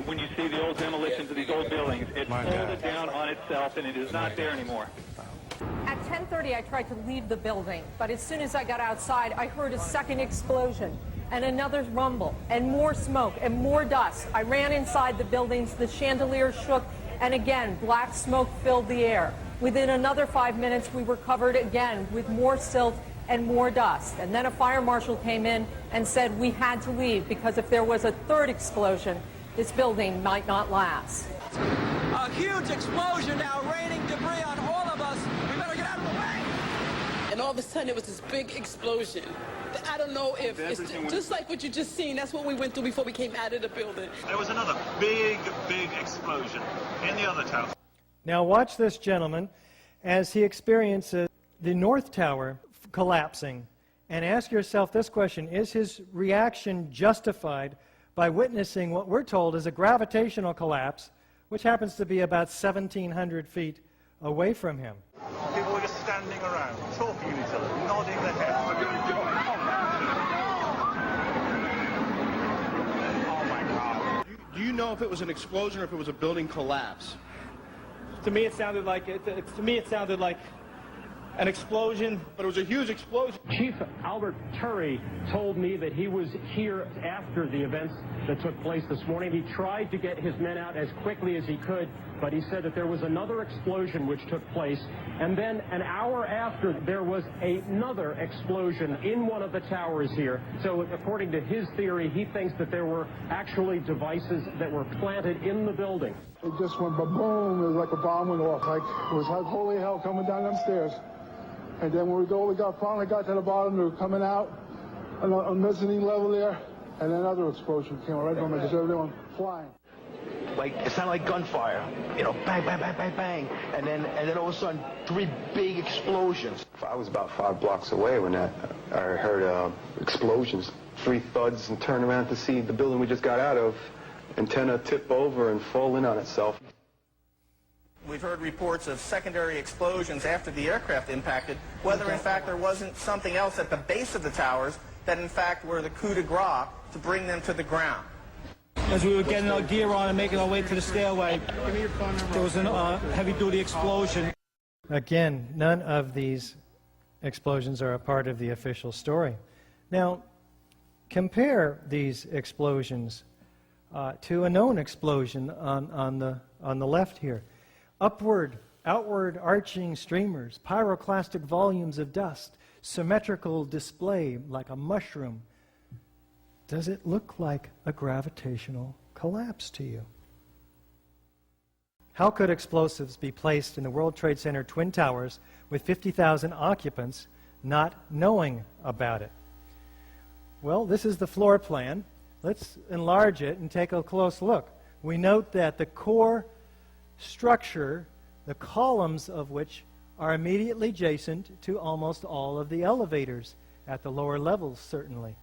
When you see the old demolitions of these old buildings, it folded down on itself, and it is not there anymore. At 10:30, I tried to leave the building, but as soon as I got outside, I heard a second explosion and another rumble and more smoke and more dust. I ran inside the buildings, the chandelier shook, and again, black smoke filled the air. Within another 5 minutes, we were covered again with more silt and more dust. And then a fire marshal came in and said we had to leave because if there was a third explosion, this building might not last. A huge explosion now, raining debris on all of us. We better get out of the way. And all of a sudden, it was this big explosion. I don't know if it's just like what you just seen. That's what we went through before we came out of the building. There was another big explosion in the other tower. Now watch this gentleman as he experiences the North Tower collapsing, and ask yourself this question: is his reaction justified by witnessing what we're told is a gravitational collapse, which happens to be about 1,700 feet away from him? People were just standing around, talking to each other, nodding their heads. Oh my God. Do you know if it was an explosion or if it was a building collapse? To me, it sounded like an explosion, but it was a huge explosion. Chief Albert Turry told me that he was here after the events that took place this morning. He tried to get his men out as quickly as he could, but he said that there was another explosion which took place, and then an hour after there was another explosion in one of the towers here. So according to his theory, he thinks that there were actually devices that were planted in the building. It just went ba-boom. It was like a bomb went off. Like it was like holy hell coming down them stairs. And then when we finally got to the bottom, they were coming out on the mezzanine level there, and another explosion came right from it, just everyone flying. Like, it sounded like gunfire. You know, bang, bang, bang, bang, bang. And then all of a sudden, 3 big explosions. I was about 5 blocks away when I heard explosions, 3 thuds, and turned around to see the building we just got out of, antenna tip over and fall in on itself. We've heard reports of secondary explosions after the aircraft impacted, whether in fact there wasn't something else at the base of the towers that in fact were the coup de grace to bring them to the ground. as we were getting our gear on and making our way to the stairway, there was a heavy-duty explosion. Again, none of these explosions are a part of the official story. Now, compare these explosions to a known explosion on the left here. Outward arching streamers, pyroclastic volumes of dust, symmetrical display like a mushroom. Does it look like a gravitational collapse to you? How could explosives be placed in the World Trade Center Twin Towers with 50,000 occupants not knowing about it? Well, this is the floor plan. Let's enlarge it and take a close look. We note that the core structure, the columns of which are immediately adjacent to almost all of the elevators at the lower levels, certainly.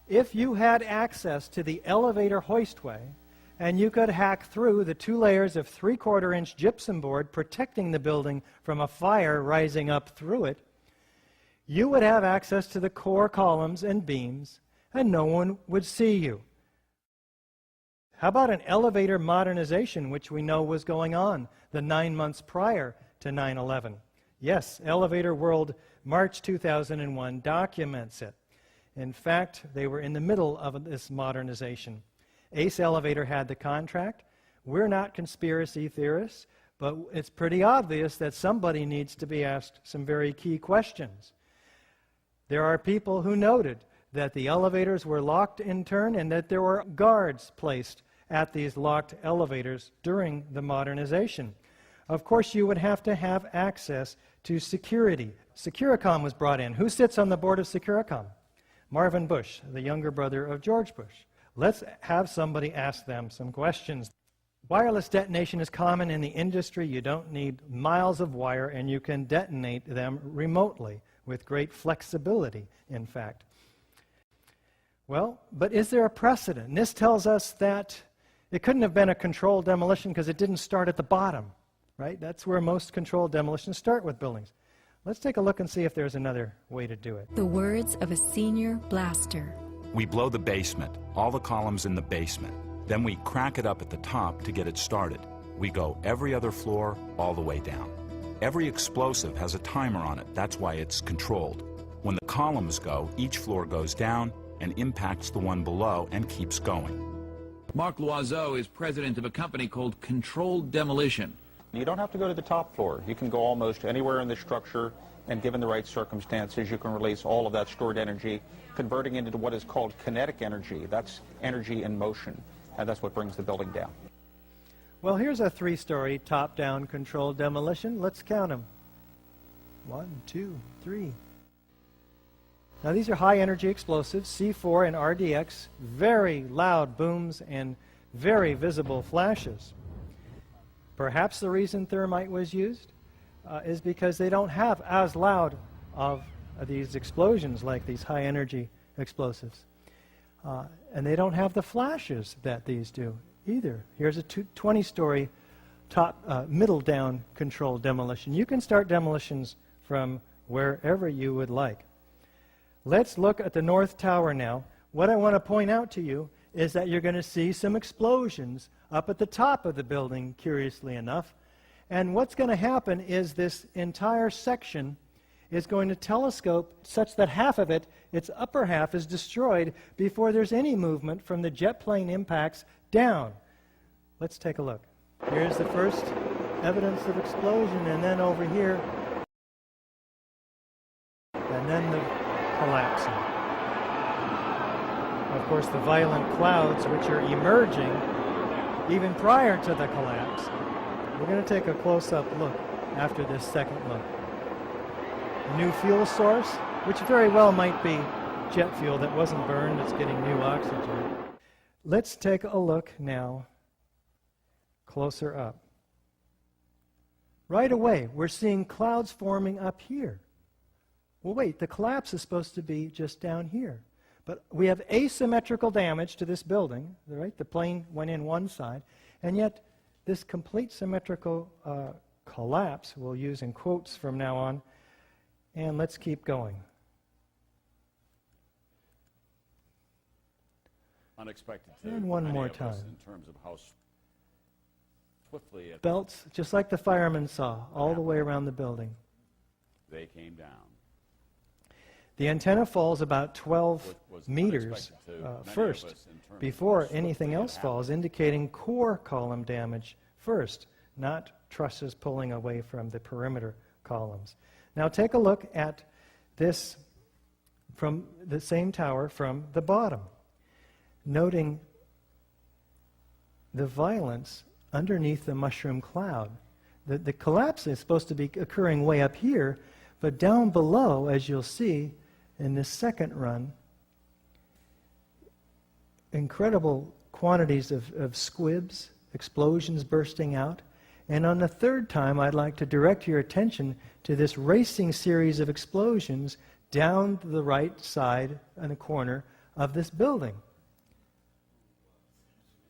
If you had access to the elevator hoistway, and you could hack through the 2 layers of 3/4-inch gypsum board protecting the building from a fire rising up through it, you would have access to the core columns and beams, and no one would see you. How about an elevator modernization, which we know was going on the 9 months prior to 9/11? Yes, Elevator World, March 2001, documents it. In fact, they were in the middle of this modernization. Ace Elevator had the contract. We're not conspiracy theorists, but it's pretty obvious that somebody needs to be asked some very key questions. There are people who noted that the elevators were locked in turn and that there were guards placed at these locked elevators during the modernization. Of course, you would have to have access to security, Securicom was brought in. Who sits on the board of Securicom? Marvin Bush, the younger brother of George Bush. Let's have somebody ask them some questions. Wireless detonation is common in the industry. You don't need miles of wire, and you can detonate them remotely with great flexibility, in fact. Well, but is there a precedent? And this tells us that it couldn't have been a controlled demolition because it didn't start at the bottom, right? That's where most controlled demolitions start with buildings. Let's take a look and see if there's another way to do it. The words of a senior blaster. We blow the basement, all the columns in the basement. Then we crack it up at the top to get it started. We go every other floor all the way down. Every explosive has a timer on it. That's why it's controlled. When the columns go, each floor goes down and impacts the one below and keeps going. Mark Loiseau is president of a company called Controlled Demolition. You don't have to go to the top floor. You can go almost anywhere in the structure, and given the right circumstances, you can release all of that stored energy, converting it into what is called kinetic energy. That's energy in motion, and that's what brings the building down. Well, here's a 3-story top-down controlled demolition. Let's count them. 1, 2, 3. Now, these are high-energy explosives, C4 and RDX, very loud booms and very visible flashes. Perhaps the reason thermite was used is because they don't have as loud of these explosions like these high-energy explosives. And they don't have the flashes that these do either. Here's a 20-story middle-down controlled demolition. You can start demolitions from wherever you would like. Let's look at the North Tower now. What I want to point out to you is that you're going to see some explosions up at the top of the building, curiously enough. And what's going to happen is this entire section is going to telescope such that half of it, its upper half, is destroyed before there's any movement from the jet plane impacts down. Let's take a look. Here's the first evidence of explosion, and then over here, and then the collapsing. Of course, the violent clouds which are emerging even prior to the collapse. We're going to take a close-up look after this second look. A new fuel source, which very well might be jet fuel that wasn't burned, it's getting new oxygen. Let's take a look now closer up. Right away, we're seeing clouds forming up here. Well, wait, the collapse is supposed to be just down here. But we have asymmetrical damage to this building, right? The plane went in one side, and yet this complete symmetrical collapse, we'll use in quotes from now on, and let's keep going. Unexpected to And one many more of us time. in terms of how swiftly Belts, just like the firemen saw, all the way around the building. they came down. The antenna falls about 12 was meters unexpected to many of first, us in terms of before how swiftly anything it else happened. falls, indicating core column damage first, not trusses pulling away from the perimeter columns. Now take a look at this from the same tower from the bottom, noting the violence underneath the mushroom cloud. The collapse is supposed to be occurring way up here, but down below, as you'll see in this second run, incredible quantities of squibs, explosions bursting out. And on the third time, I'd like to direct your attention to this racing series of explosions down the right side in the corner of this building.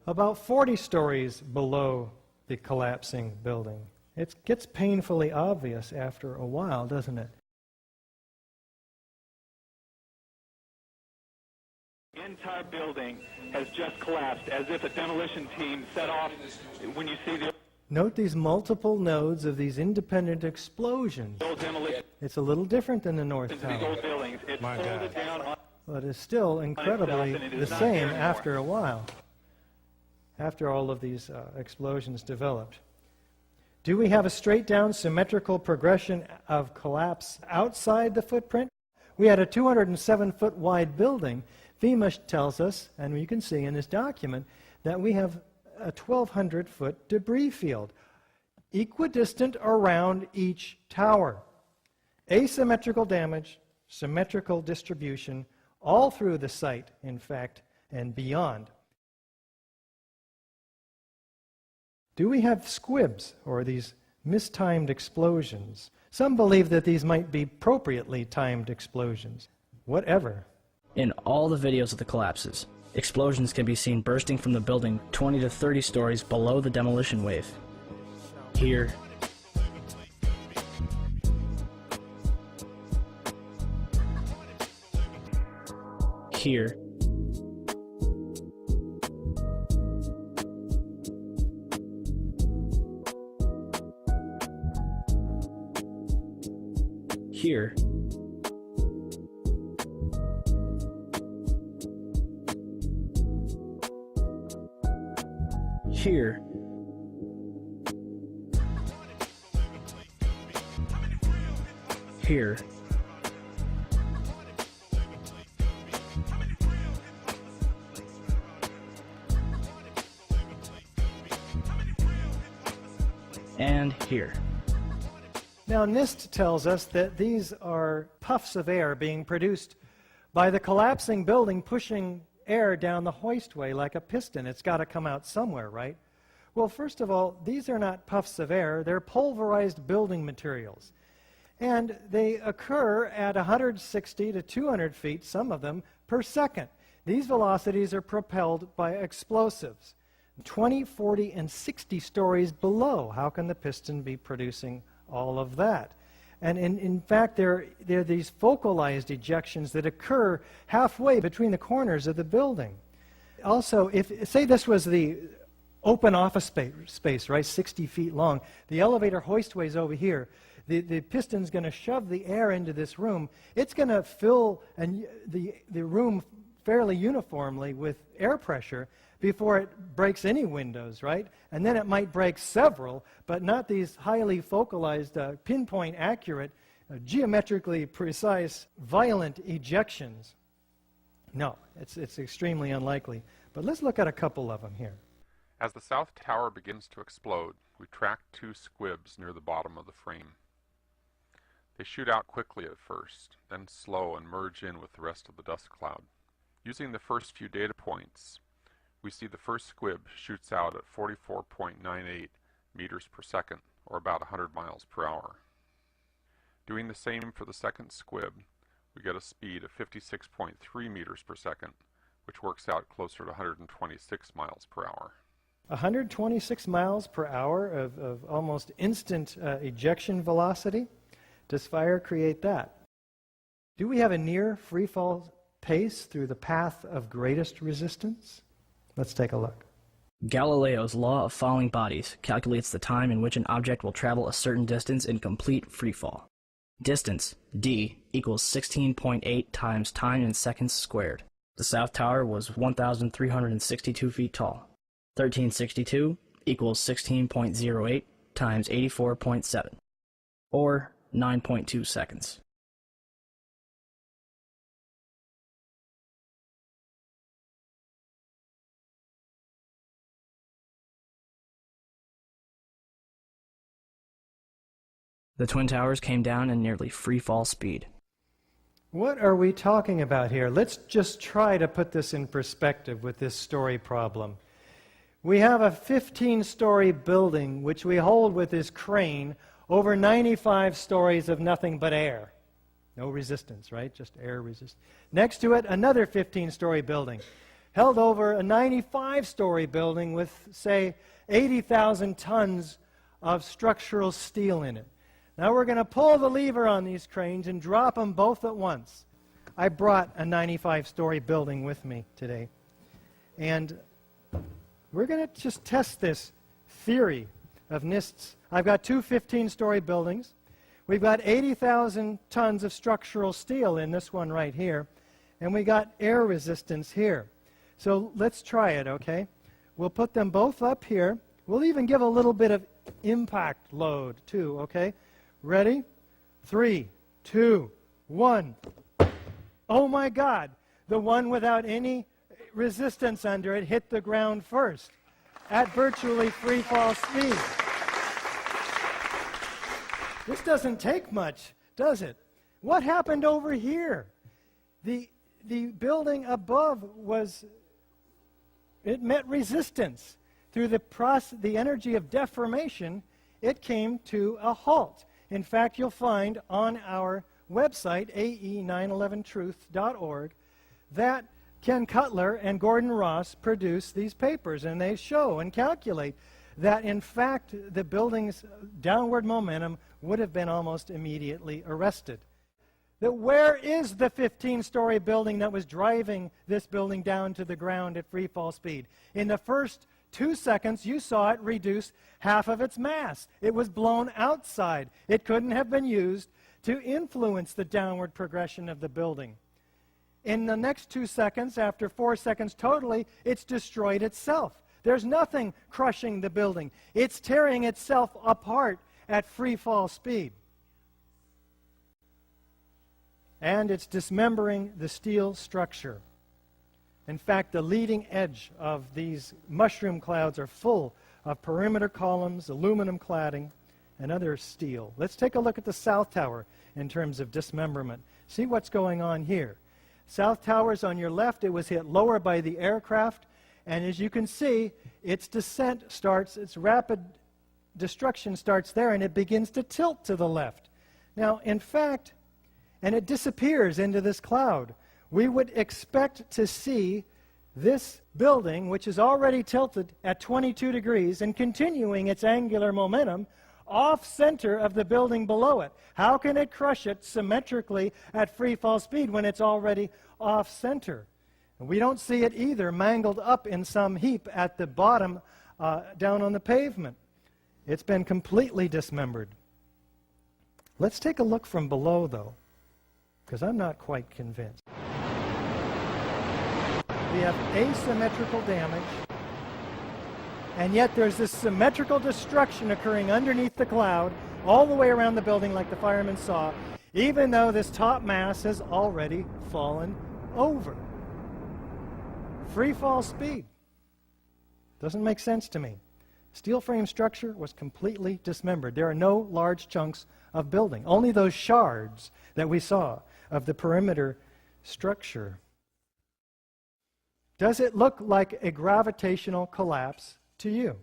About 40 stories below the collapsing building. It gets painfully obvious after a while, doesn't it? The entire building has just collapsed as if a demolition team set off when you see the Note these multiple nodes of these independent explosions. old demolition It's a little different than the North into these Tower, old buildings. It's folded down on but it's still incredibly and it the is not same there anymore. after a while, after all of these explosions developed. Do we have a straight-down symmetrical progression of collapse outside the footprint? We had a 207-foot wide building. FEMA tells us, and you can see in this document, that we have a 1,200-foot debris field, equidistant around each tower. Asymmetrical damage, symmetrical distribution, all through the site, in fact, and beyond. Do we have squibs, or these mistimed explosions? Some believe that these might be appropriately timed explosions. Whatever. In all the videos of the collapses, explosions can be seen bursting from the building 20 to 30 stories below the demolition wave. Here, here, here, here, here, and here. Now, NIST tells us that these are puffs of air being produced by the collapsing building pushing air down the hoistway like a piston. It's got to come out somewhere, right? Well, first of all, these are not puffs of air. They're pulverized building materials. And they occur at 160 to 200 feet, some of them, per second. These velocities are propelled by explosives. 20, 40, and 60 stories below. How can the piston be producing all of that? And in fact, there are these focalized ejections that occur halfway between the corners of the building. Also, say this was the open office space, right, 60 feet long. The elevator hoistway is over here. The piston's going to shove the air into this room. It's going to fill the room fairly uniformly with air pressure before it breaks any windows, right? And then it might break several, but not these highly focalized, pinpoint accurate, geometrically precise, violent ejections. No, it's extremely unlikely. But let's look at a couple of them here. As the south tower begins to explode, we track two squibs near the bottom of the frame. They shoot out quickly at first, then slow and merge in with the rest of the dust cloud. Using the first few data points, we see the first squib shoots out at 44.98 meters per second, or about 100 miles per hour. Doing the same for the second squib, we get a speed of 56.3 meters per second, which works out closer to 126 miles per hour. 126 miles per hour of almost instant ejection velocity? Does fire create that? Do we have a near freefall pace through the path of greatest resistance? Let's take a look. Galileo's law of falling bodies calculates the time in which an object will travel a certain distance in complete freefall. Distance, d, equals 16.8 times time in seconds squared. The South Tower was 1,362 feet tall. 1362 equals 16.08 times 84.7, or 9.2 seconds. The Twin Towers came down in nearly free-fall speed. What are we talking about here? Let's just try to put this in perspective with this story problem. We have a 15-story building which we hold with this crane over 95 stories of nothing but air. No resistance, right? Just air resistance. Next to it, another 15-story building held over a 95-story building with, say, 80,000 tons of structural steel in it. Now we're going to pull the lever on these cranes and drop them both at once. I brought a 95-story building with me today. And we're going to just test this theory of NIST's. I've got two 15-story buildings. We've got 80,000 tons of structural steel in this one right here. And we got air resistance here. So let's try it, okay? We'll put them both up here. We'll even give a little bit of impact load too, okay? Ready? 3, 2, 1. Oh my God! The one without any resistance under it hit the ground first at virtually free fall speed. This doesn't take much does it? What happened over here? The building above it met resistance. Through the energy of deformation, it came to a halt. In fact, you'll find on our website, ae911truth.org, that Ken Cutler and Gordon Ross produced these papers, and they show and calculate that, in fact, the building's downward momentum would have been almost immediately arrested. That where is the 15-story building that was driving this building down to the ground at free fall speed? In the first 2 seconds, you saw it reduce half of its mass. It was blown outside. It couldn't have been used to influence the downward progression of the building. In the next 2 seconds, after 4 seconds totally, it's destroyed itself. There's nothing crushing the building. It's tearing itself apart at free fall speed. And it's dismembering the steel structure. In fact, the leading edge of these mushroom clouds are full of perimeter columns, aluminum cladding, and other steel. Let's take a look at the South Tower in terms of dismemberment. See what's going on here. South Tower's on your left. It was hit lower by the aircraft, and as you can see, its descent starts, its rapid destruction starts there, and it begins to tilt to the left. Now, in fact, and it disappears into this cloud. We would expect to see this building, which is already tilted at 22 degrees and continuing its angular momentum, off-center of the building below it. How can it crush it symmetrically at free fall speed when it's already off-center? We don't see it either mangled up in some heap at the bottom down on the pavement. It's been completely dismembered. Let's take a look from below, though, because I'm not quite convinced. We have asymmetrical damage, and yet there's this symmetrical destruction occurring underneath the cloud all the way around the building like the firemen saw, even though this top mass has already fallen over. Free fall speed. Doesn't make sense to me. Steel frame structure was completely dismembered. There are no large chunks of building, only those shards that we saw of the perimeter structure. Does it look like a gravitational collapse to you?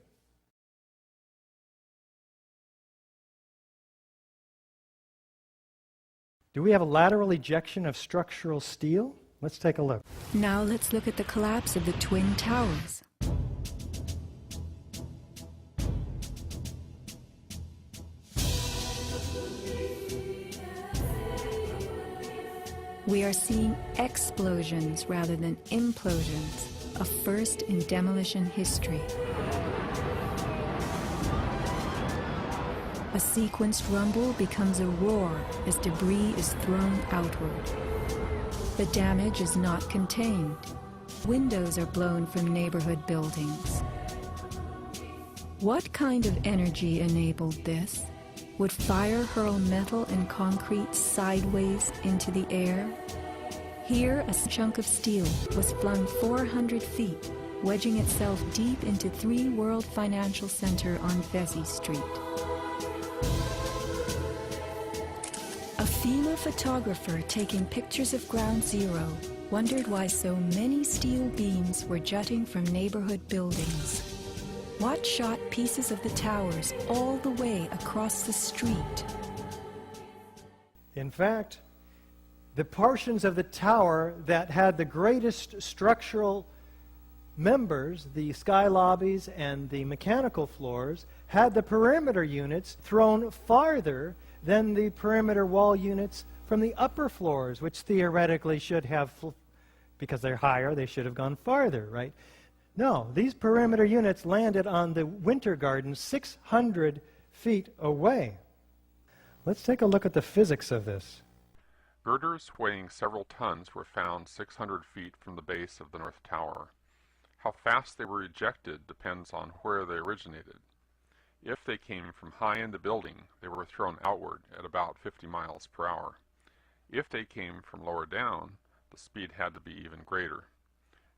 Do we have a lateral ejection of structural steel? Let's take a look. Now let's look at the collapse of the Twin Towers. We are seeing explosions rather than implosions, a first in demolition history. A sequenced rumble becomes a roar as debris is thrown outward. The damage is not contained. Windows are blown from neighborhood buildings. What kind of energy enabled this? Would fire hurl metal and concrete sideways into the air? Here, a chunk of steel was flung 400 feet, wedging itself deep into 3 World Financial Center on Vesey Street. A FEMA photographer taking pictures of Ground Zero wondered why so many steel beams were jutting from neighborhood buildings. Watt shot pieces of the towers all the way across the street. In fact, the portions of the tower that had the greatest structural members, the sky lobbies and the mechanical floors, had the perimeter units thrown farther than the perimeter wall units from the upper floors, which theoretically should have, because they're higher, they should have gone farther, right? No, these perimeter units landed on the Winter Garden 600 feet away. Let's take a look at the physics of this. Girders weighing several tons were found 600 feet from the base of the North Tower. How fast they were ejected depends on where they originated. If they came from high in the building, they were thrown outward at about 50 miles per hour. If they came from lower down, the speed had to be even greater.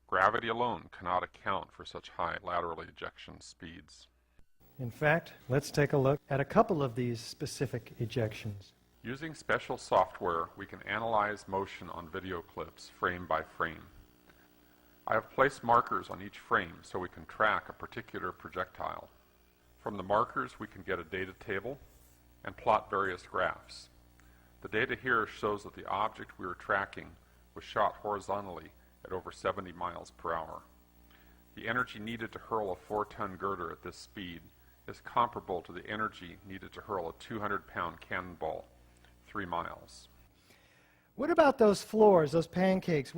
Gravity alone cannot account for such high lateral ejection speeds. In fact, let's take a look at a couple of these specific ejections. Using special software, we can analyze motion on video clips frame by frame. I have placed markers on each frame so we can track a particular projectile. From the markers, we can get a data table and plot various graphs. The data here shows that the object we were tracking was shot horizontally at over 70 miles per hour. The energy needed to hurl a 4-ton girder at this speed is comparable to the energy needed to hurl a 200-pound cannonball 3 miles. What about those floors, those pancakes?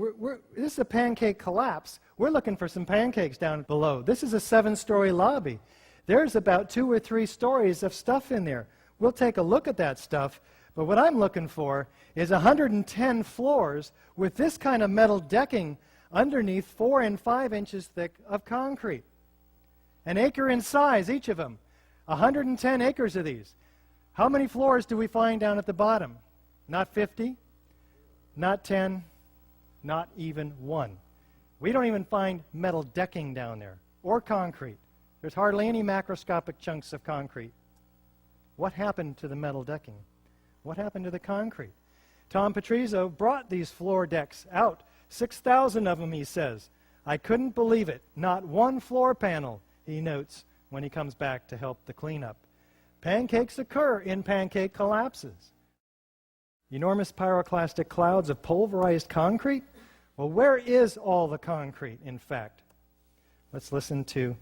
This is a pancake collapse. We're looking for some pancakes down below. This is a 7-story lobby. There's about 2 or 3 stories of stuff in there. We'll take a look at that stuff, but what I'm looking for is 110 floors with this kind of metal decking underneath 4 and 5 inches thick of concrete. An acre in size, each of them. 110 acres of these. How many floors do we find down at the bottom? Not 50? Not 10? Not even 1. We don't even find metal decking down there, or concrete. There's hardly any macroscopic chunks of concrete. What happened to the metal decking? What happened to the concrete? Tom Patrizio brought these floor decks out. 6,000 of them, he says. I couldn't believe it. Not one floor panel, he notes when he comes back to help the cleanup. Pancakes occur in pancake collapses. Enormous pyroclastic clouds of pulverized concrete? Well, where is all the concrete, in fact? Let's listen to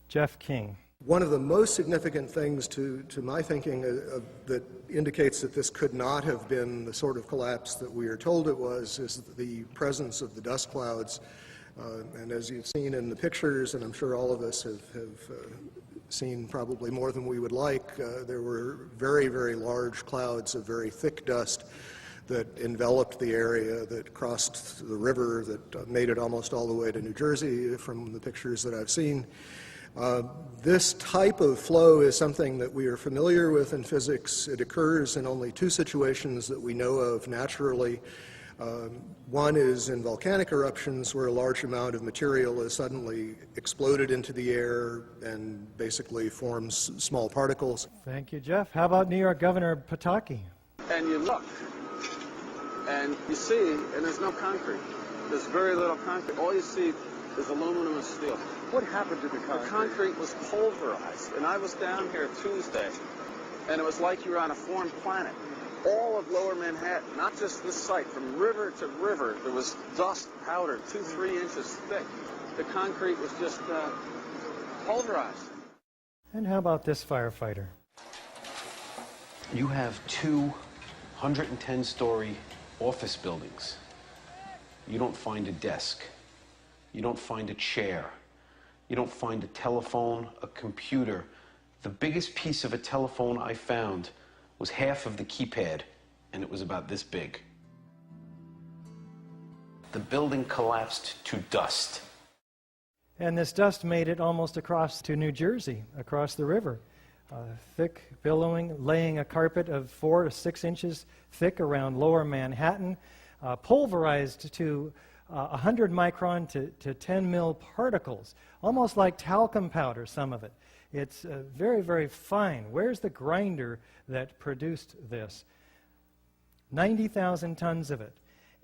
Jeff King. One of the most significant things to my thinking that indicates that this could not have been the sort of collapse that we are told it was is the presence of the dust clouds. And as you've seen in the pictures, and I'm sure all of us have seen probably more than we would like, there were very, very large clouds of very thick dust that enveloped the area, that crossed the river, that made it almost all the way to New Jersey from the pictures that I've seen. This type of flow is something that we are familiar with in physics. It occurs in only 2 situations that we know of naturally. One is in volcanic eruptions where a large amount of material is suddenly exploded into the air and basically forms small particles. Thank you, Jeff. How about New York Governor Pataki? And you look, and you see, and there's no concrete. There's very little concrete. All you see is aluminum and steel. What happened to the concrete? The concrete was pulverized, and I was down here Tuesday, and it was like you were on a foreign planet. All of Lower Manhattan, not just this site, from river to river, there was dust powdered 2-3 inches thick. The concrete was just pulverized. And how about this firefighter? You have 2 110-story office buildings. You don't find a desk. You don't find a chair. You don't find a telephone, a computer. The biggest piece of a telephone I found was half of the keypad, and it was about this big. The building collapsed to dust. And this dust made it almost across to New Jersey, across the river. Thick, billowing, laying a carpet of 4 to 6 inches thick around Lower Manhattan, pulverized to 100 micron to 10 mil particles, almost like talcum powder, some of it. It's very, very fine. Where's the grinder that produced this? 90,000 tons of it.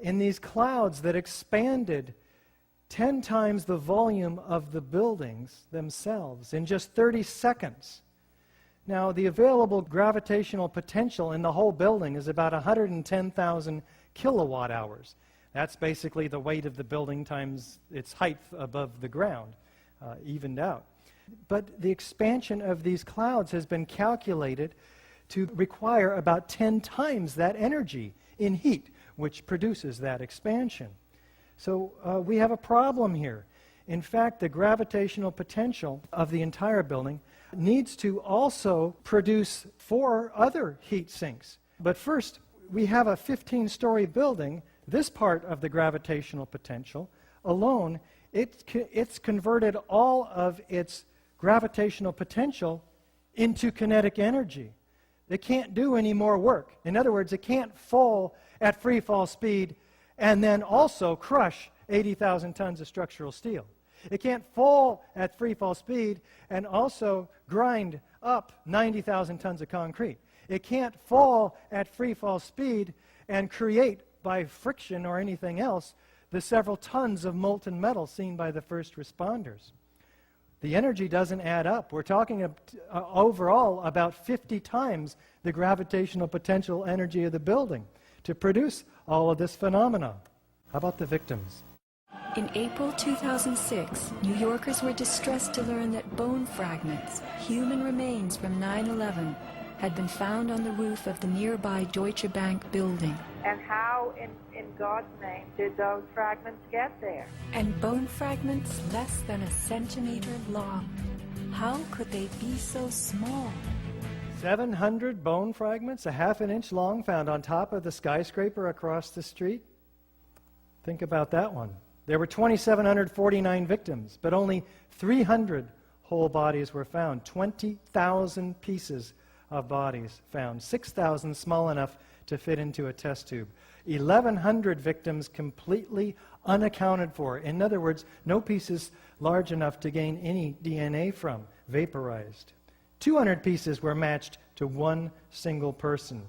In these clouds that expanded 10 times the volume of the buildings themselves in just 30 seconds. Now, the available gravitational potential in the whole building is about 110,000 kilowatt hours. That's basically the weight of the building times its height above the ground, evened out. But the expansion of these clouds has been calculated to require about 10 times that energy in heat, which produces that expansion. So we have a problem here. In fact, the gravitational potential of the entire building needs to also produce 4 other heat sinks. But first, we have a 15-story building. This part of the gravitational potential alone, it's converted all of its gravitational potential into kinetic energy. It can't do any more work. In other words, it can't fall at free fall speed and then also crush 80,000 tons of structural steel. It can't fall at free fall speed and also grind up 90,000 tons of concrete. It can't fall at free fall speed and create, by friction or anything else, the several tons of molten metal seen by the first responders. The energy doesn't add up. We're talking overall about 50 times the gravitational potential energy of the building to produce all of this phenomena. How about the victims? In April 2006, New Yorkers were distressed to learn that bone fragments, human remains from 9/11, had been found on the roof of the nearby Deutsche Bank building. And how, in God's name, did those fragments get there? And bone fragments less than a centimeter long. How could they be so small? 700 bone fragments, a half an inch long, found on top of the skyscraper across the street? Think about that one. There were 2,749 victims, but only 300 whole bodies were found. 20,000 pieces of bodies found, 6,000 small enough to fit into a test tube. 1,100 victims completely unaccounted for. In other words, no pieces large enough to gain any DNA from, vaporized. 200 pieces were matched to one single person.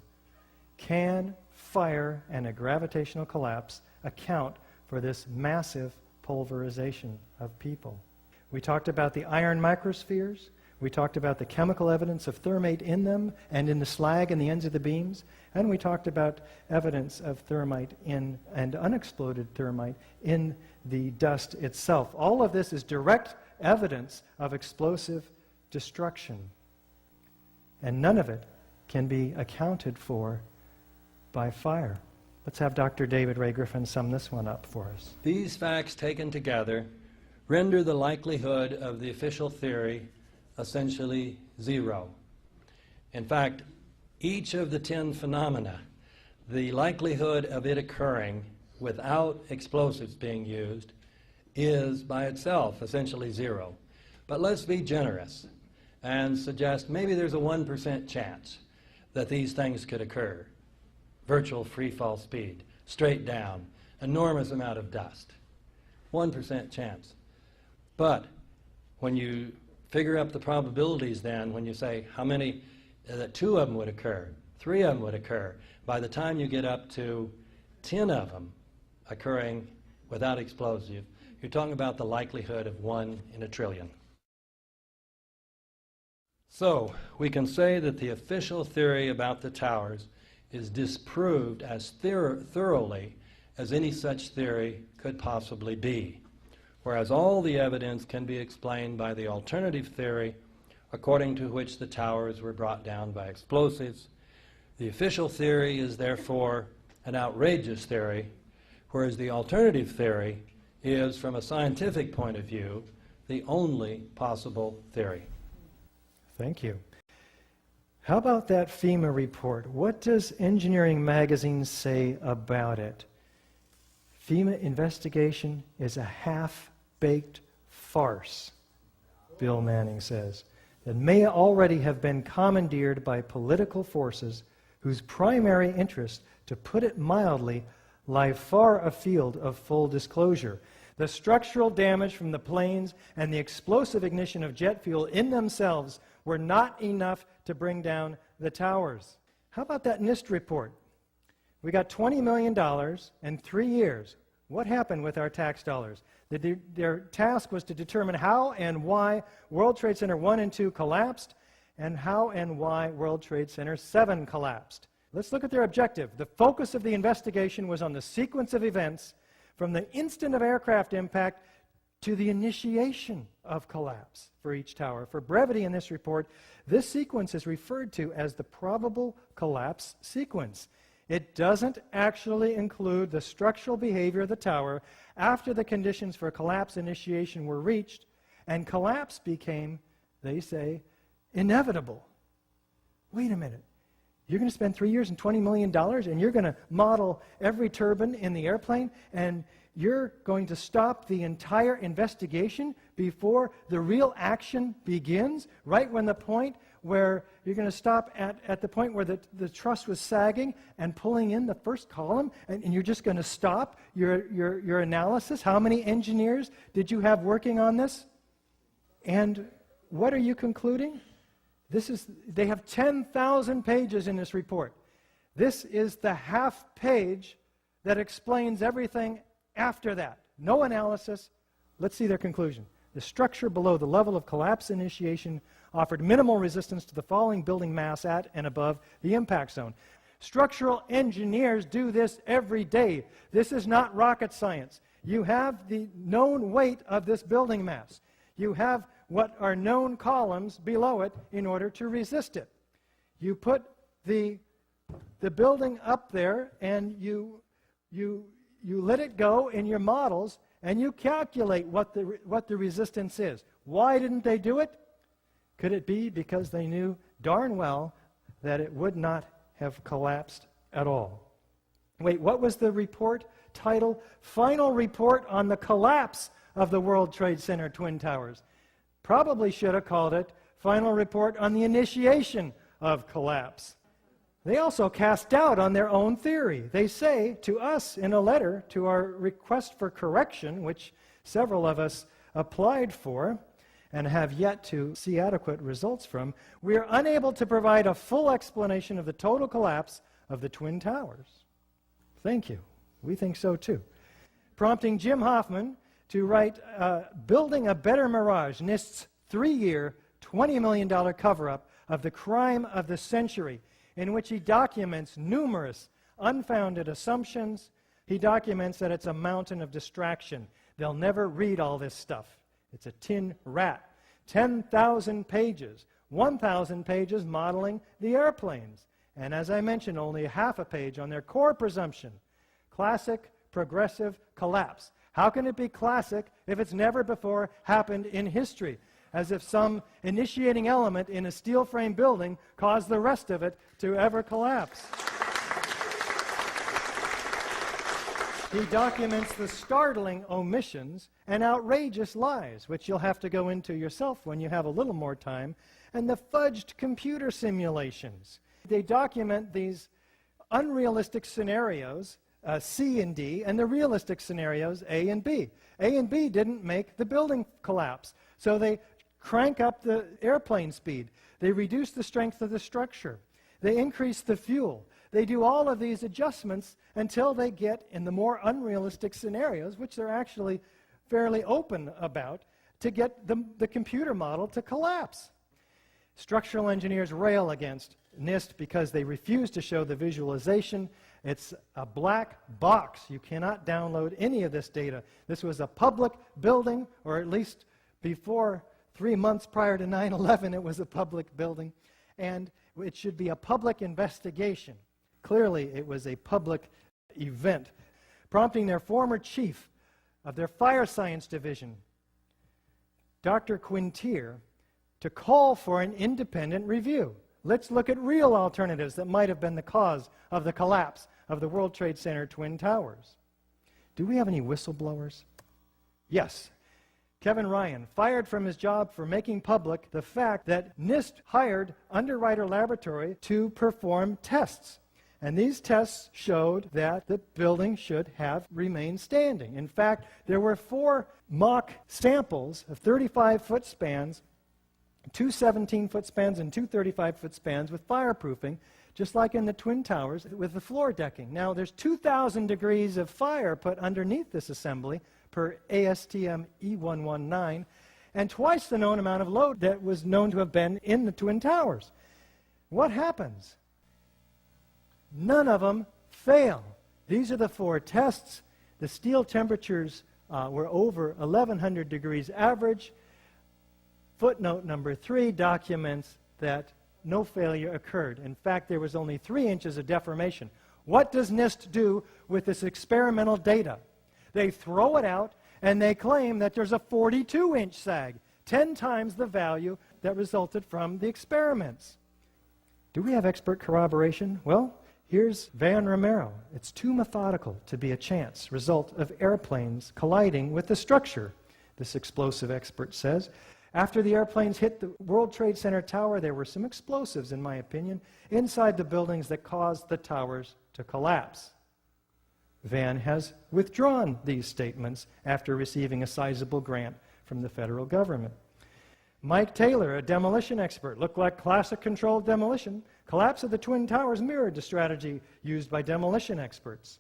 Can fire and a gravitational collapse account for this massive pulverization of people? We talked about the iron microspheres. We talked about the chemical evidence of thermate in them and in the slag in the ends of the beams. And we talked about evidence of thermite in and unexploded thermite in the dust itself. All of this is direct evidence of explosive destruction. And none of it can be accounted for by fire. Let's have Dr. David Ray Griffin sum this one up for us. These facts taken together render the likelihood of the official theory essentially zero. In fact, each of the 10 phenomena, the likelihood of it occurring without explosives being used is by itself essentially zero. But let's be generous and suggest maybe there's a 1% chance that these things could occur. Virtual free fall speed, straight down, enormous amount of dust. 1% chance. But when you figure up the probabilities then, when you say how many, that 2 of them would occur, 3 of them would occur, by the time you get up to 10 of them occurring without explosive, you're talking about the likelihood of 1 in a trillion. So we can say that the official theory about the towers is disproved as thoroughly as any such theory could possibly be, whereas all the evidence can be explained by the alternative theory according to which the towers were brought down by explosives. The official theory is therefore an outrageous theory, whereas the alternative theory is, from a scientific point of view, the only possible theory. Thank you. How about that FEMA report? What does Engineering Magazine say about it? FEMA investigation is a half-baked farce, Bill Manning says, that may already have been commandeered by political forces whose primary interest, to put it mildly, lie far afield of full disclosure. The structural damage from the planes and the explosive ignition of jet fuel in themselves were not enough to bring down the towers. How about that NIST report? We got $20 million in 3 years. What happened with our tax dollars? Their task was to determine how and why World Trade Center 1 and 2 collapsed, and how and why World Trade Center 7 collapsed. Let's look at their objective. The focus of the investigation was on the sequence of events from the instant of aircraft impact to the initiation of collapse for each tower. For brevity in this report, this sequence is referred to as the probable collapse sequence. It doesn't actually include the structural behavior of the tower after the conditions for collapse initiation were reached, and collapse became, they say, inevitable. Wait a minute. You're going to spend 3 years and $20 million, and you're going to model every turbine in the airplane, and you're going to stop the entire investigation before the real action begins, right when the point where you're going to stop at the point where the truss was sagging and pulling in the first column, and you're just going to stop your analysis? How many engineers did you have working on this? And what are you concluding? They have 10,000 pages in this report. This is the half page that explains everything after that. No analysis. Let's see their conclusion. The structure below the level of collapse initiation offered minimal resistance to the falling building mass at and above the impact zone. Structural engineers do this every day. This is not rocket science. You have the known weight of this building mass. You have what are known columns below it in order to resist it. You put the building up there and you let it go in your models and you calculate what the resistance is. Why didn't they do it? Could it be because they knew darn well that it would not have collapsed at all? Wait, what was the report title? Final Report on the Collapse of the World Trade Center Twin Towers. Probably should have called it Final Report on the Initiation of Collapse. They also cast doubt on their own theory. They say to us in a letter to our request for correction, which several of us applied for and have yet to see adequate results from, we are unable to provide a full explanation of the total collapse of the Twin Towers. Thank you. We think so too. Prompting Jim Hoffman to write Building a Better Mirage, NIST's 3-year, $20 million cover-up of the crime of the century, in which he documents numerous unfounded assumptions. He documents that it's a mountain of distraction. They'll never read all this stuff. It's a tin rat. 10,000 pages, 1,000 pages modeling the airplanes. And as I mentioned, only half a page on their core presumption. Classic progressive collapse. How can it be classic if it's never before happened in history? As if some initiating element in a steel frame building caused the rest of it to ever collapse. He documents the startling omissions and outrageous lies, which you'll have to go into yourself when you have a little more time, and the fudged computer simulations. They document these unrealistic scenarios, C and D, and the realistic scenarios, A and B. A and B didn't make the building collapse, so they crank up the airplane speed. They reduce the strength of the structure. They increase the fuel. They do all of these adjustments until they get in the more unrealistic scenarios, which they're actually fairly open about, to get the computer model to collapse. Structural engineers rail against NIST because they refuse to show the visualization. It's a black box. You cannot download any of this data. This was a public building, or at least before 3 months prior to 9/11, it was a public building, and it should be a public investigation. Clearly, it was a public event, prompting their former chief of their fire science division, Dr. Quintier, to call for an independent review. Let's look at real alternatives that might have been the cause of the collapse of the World Trade Center Twin Towers. Do we have any whistleblowers? Yes. Kevin Ryan, fired from his job for making public the fact that NIST hired Underwriter Laboratory to perform tests. And these tests showed that the building should have remained standing. In fact, there were 4 mock samples of 35-foot spans, 2 17-foot spans and 2 35-foot spans with fireproofing, just like in the Twin Towers with the floor decking. Now, there's 2,000 degrees of fire put underneath this assembly per ASTM E119, and twice the known amount of load that was known to have been in the Twin Towers. What happens? None of them fail. These are the 4 tests. The steel temperatures were over 1,100 degrees average. Footnote number 3 documents that no failure occurred. In fact, there was only 3 inches of deformation. What does NIST do with this experimental data? They throw it out and they claim that there's a 42-inch sag, 10 times the value that resulted from the experiments. Do we have expert corroboration? Well, here's Van Romero. It's too methodical to be a chance result of airplanes colliding with the structure, this explosive expert says. After the airplanes hit the World Trade Center tower, there were some explosives, in my opinion, inside the buildings that caused the towers to collapse. Van has withdrawn these statements after receiving a sizable grant from the federal government. Mike Taylor, a demolition expert, looked like classic controlled demolition. Collapse of the Twin Towers mirrored the strategy used by demolition experts.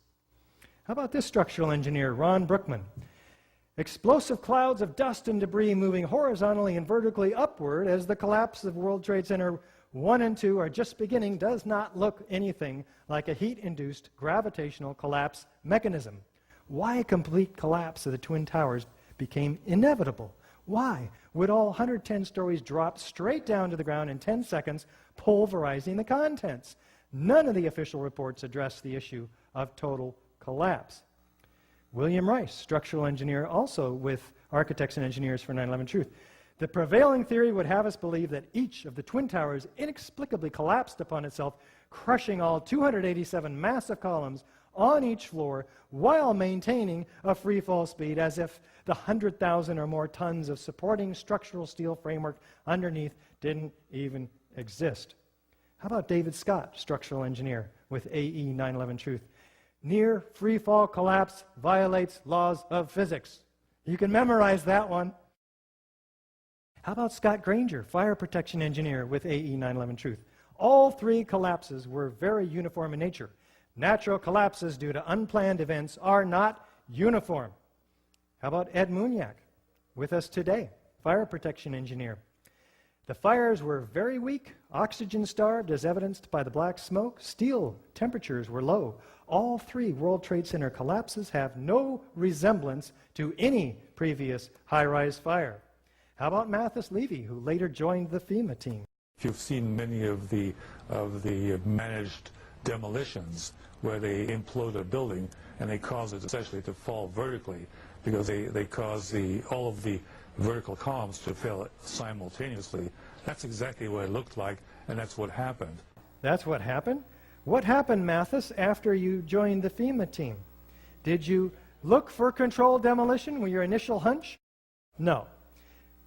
How about this structural engineer, Ron Brookman? Explosive clouds of dust and debris moving horizontally and vertically upward as the collapse of World Trade Center 1 and 2 are just beginning does not look anything like a heat-induced gravitational collapse mechanism. Why complete collapse of the Twin Towers became inevitable? Why would all 110 stories drop straight down to the ground in 10 seconds, pulverizing the contents? None of the official reports address the issue of total collapse. William Rice, structural engineer, also with Architects and Engineers for 9/11 Truth. The prevailing theory would have us believe that each of the Twin Towers inexplicably collapsed upon itself, crushing all 287 massive columns on each floor while maintaining a free fall speed, as if the 100,000 or more tons of supporting structural steel framework underneath didn't even exist. How about David Scott, structural engineer with AE 9/11 Truth? Near free fall collapse violates laws of physics. You can memorize that one. How about Scott Granger, fire protection engineer with AE 9/11 Truth? All three collapses were very uniform in nature. Natural collapses due to unplanned events are not uniform. How about Ed Muniak, with us today, fire protection engineer? The fires were very weak, oxygen-starved, as evidenced by the black smoke. Steel temperatures were low. All three World Trade Center collapses have no resemblance to any previous high-rise fire. How about Mathis Levy, who later joined the FEMA team? If you've seen many of the managed demolitions where they implode a building and they cause it essentially to fall vertically because they cause all of the vertical columns to fail simultaneously. That's exactly what it looked like, and that's what happened. That's what happened? What happened, Mathis, after you joined the FEMA team? Did you look for controlled demolition with your initial hunch? No.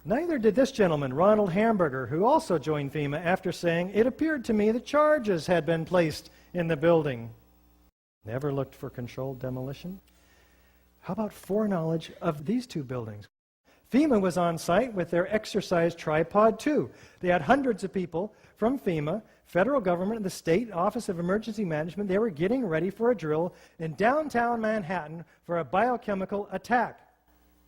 Neither did this gentleman, Ronald Hamburger, who also joined FEMA after saying, "It appeared to me that charges had been placed in the building." Never looked for controlled demolition? How about foreknowledge of these two buildings? FEMA was on site with their exercise Tripod 2. They had hundreds of people from FEMA, federal government, and the state Office of Emergency Management. They were getting ready for a drill in downtown Manhattan for a biochemical attack.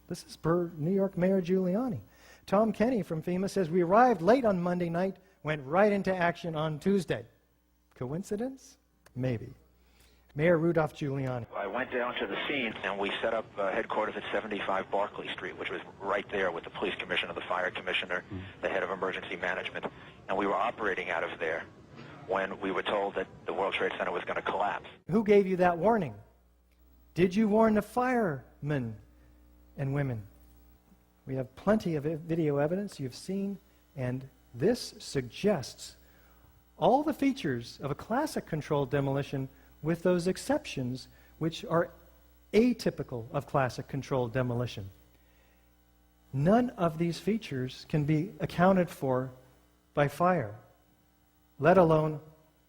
This is per New York Mayor Giuliani. Tom Kenny from FEMA says, "We arrived late on Monday night, went right into action on Tuesday." Coincidence? Maybe. Mayor Rudolph Giuliani. I went down to the scene and we set up headquarters at 75 Barclay Street, which was right there with the police commissioner, the fire commissioner, the head of emergency management. And we were operating out of there when we were told that the World Trade Center was going to collapse. Who gave you that warning? Did you warn the firemen and women? We have plenty of video evidence you've seen, and this suggests all the features of a classic controlled demolition, with those exceptions which are atypical of classic controlled demolition. None of these features can be accounted for by fire, let alone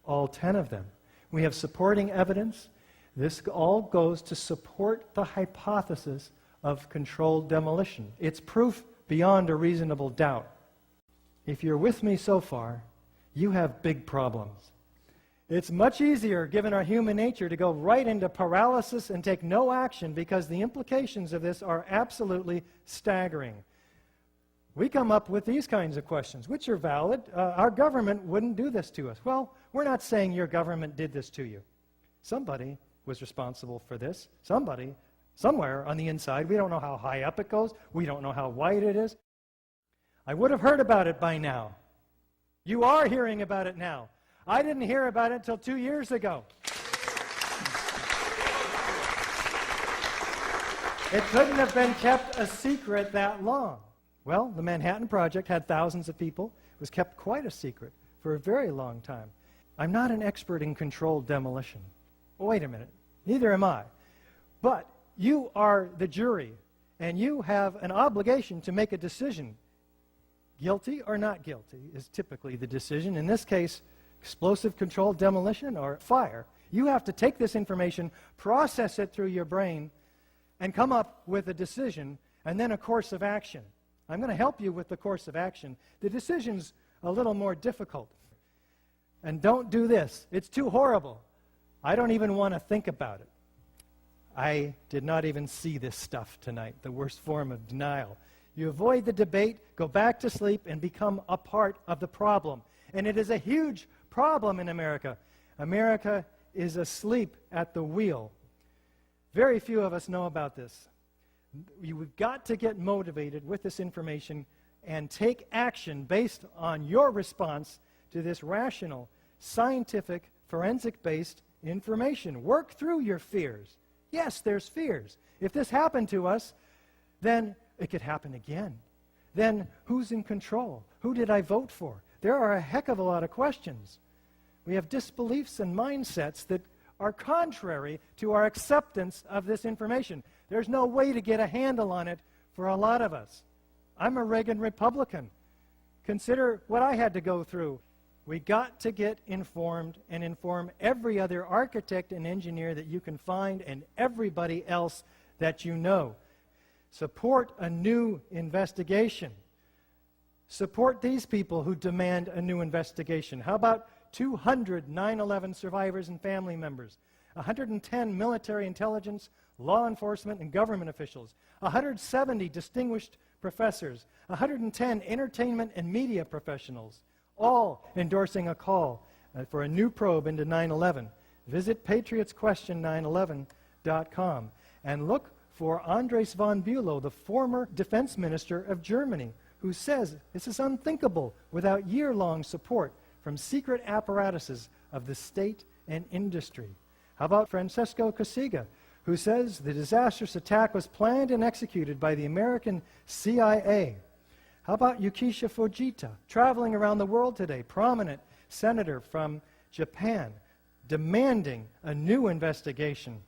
all 10 of them. We have supporting evidence. This all goes to support the hypothesis of controlled demolition. It's proof beyond a reasonable doubt. If you're with me so far, you have big problems. It's much easier, given our human nature, to go right into paralysis and take no action because the implications of this are absolutely staggering. We come up with these kinds of questions, which are valid. Our government wouldn't do this to us. Well, we're not saying your government did this to you. Somebody was responsible for this. Somebody, somewhere on the inside. We don't know how high up it goes. We don't know how wide it is. I would have heard about it by now. You are hearing about it now. I didn't hear about it until 2 years ago. It couldn't have been kept a secret that long. Well, the Manhattan Project had thousands of people. It was kept quite a secret for a very long time. I'm not an expert in controlled demolition. Wait a minute. Neither am I. But you are the jury, and you have an obligation to make a decision. Guilty or not guilty is typically the decision. In this case, explosive controlled demolition or fire. You have to take this information, process it through your brain, and come up with a decision and then a course of action. I'm going to help you with the course of action. The decision's a little more difficult. And don't do this. It's too horrible. I don't even want to think about it. I did not even see this stuff tonight, the worst form of denial. You avoid the debate, go back to sleep, and become a part of the problem. And it is a huge problem in America. America is asleep at the wheel. Very few of us know about this. We've got to get motivated with this information and take action based on your response to this rational, scientific, forensic-based information. Work through your fears. Yes, there's fears. If this happened to us, then it could happen again. Then who's in control? Who did I vote for? There are a heck of a lot of questions. We have disbeliefs and mindsets that are contrary to our acceptance of this information. There's no way to get a handle on it for a lot of us. I'm a Reagan Republican. Consider what I had to go through. We got to get informed and inform every other architect and engineer that you can find and everybody else that you know. Support a new investigation. Support these people who demand a new investigation. How about 200 9/11 survivors and family members, 110 military intelligence, law enforcement, and government officials, 170 distinguished professors, 110 entertainment and media professionals, all endorsing a call for a new probe into 9/11. Visit patriotsquestion911.com and look for Andres von Bülow, the former defense minister of Germany, who says this is unthinkable without year-long support from secret apparatuses of the state and industry. How about Francesco Cossiga, who says the disastrous attack was planned and executed by the American CIA? How about Yukisha Fujita, traveling around the world today, prominent senator from Japan, demanding a new investigation?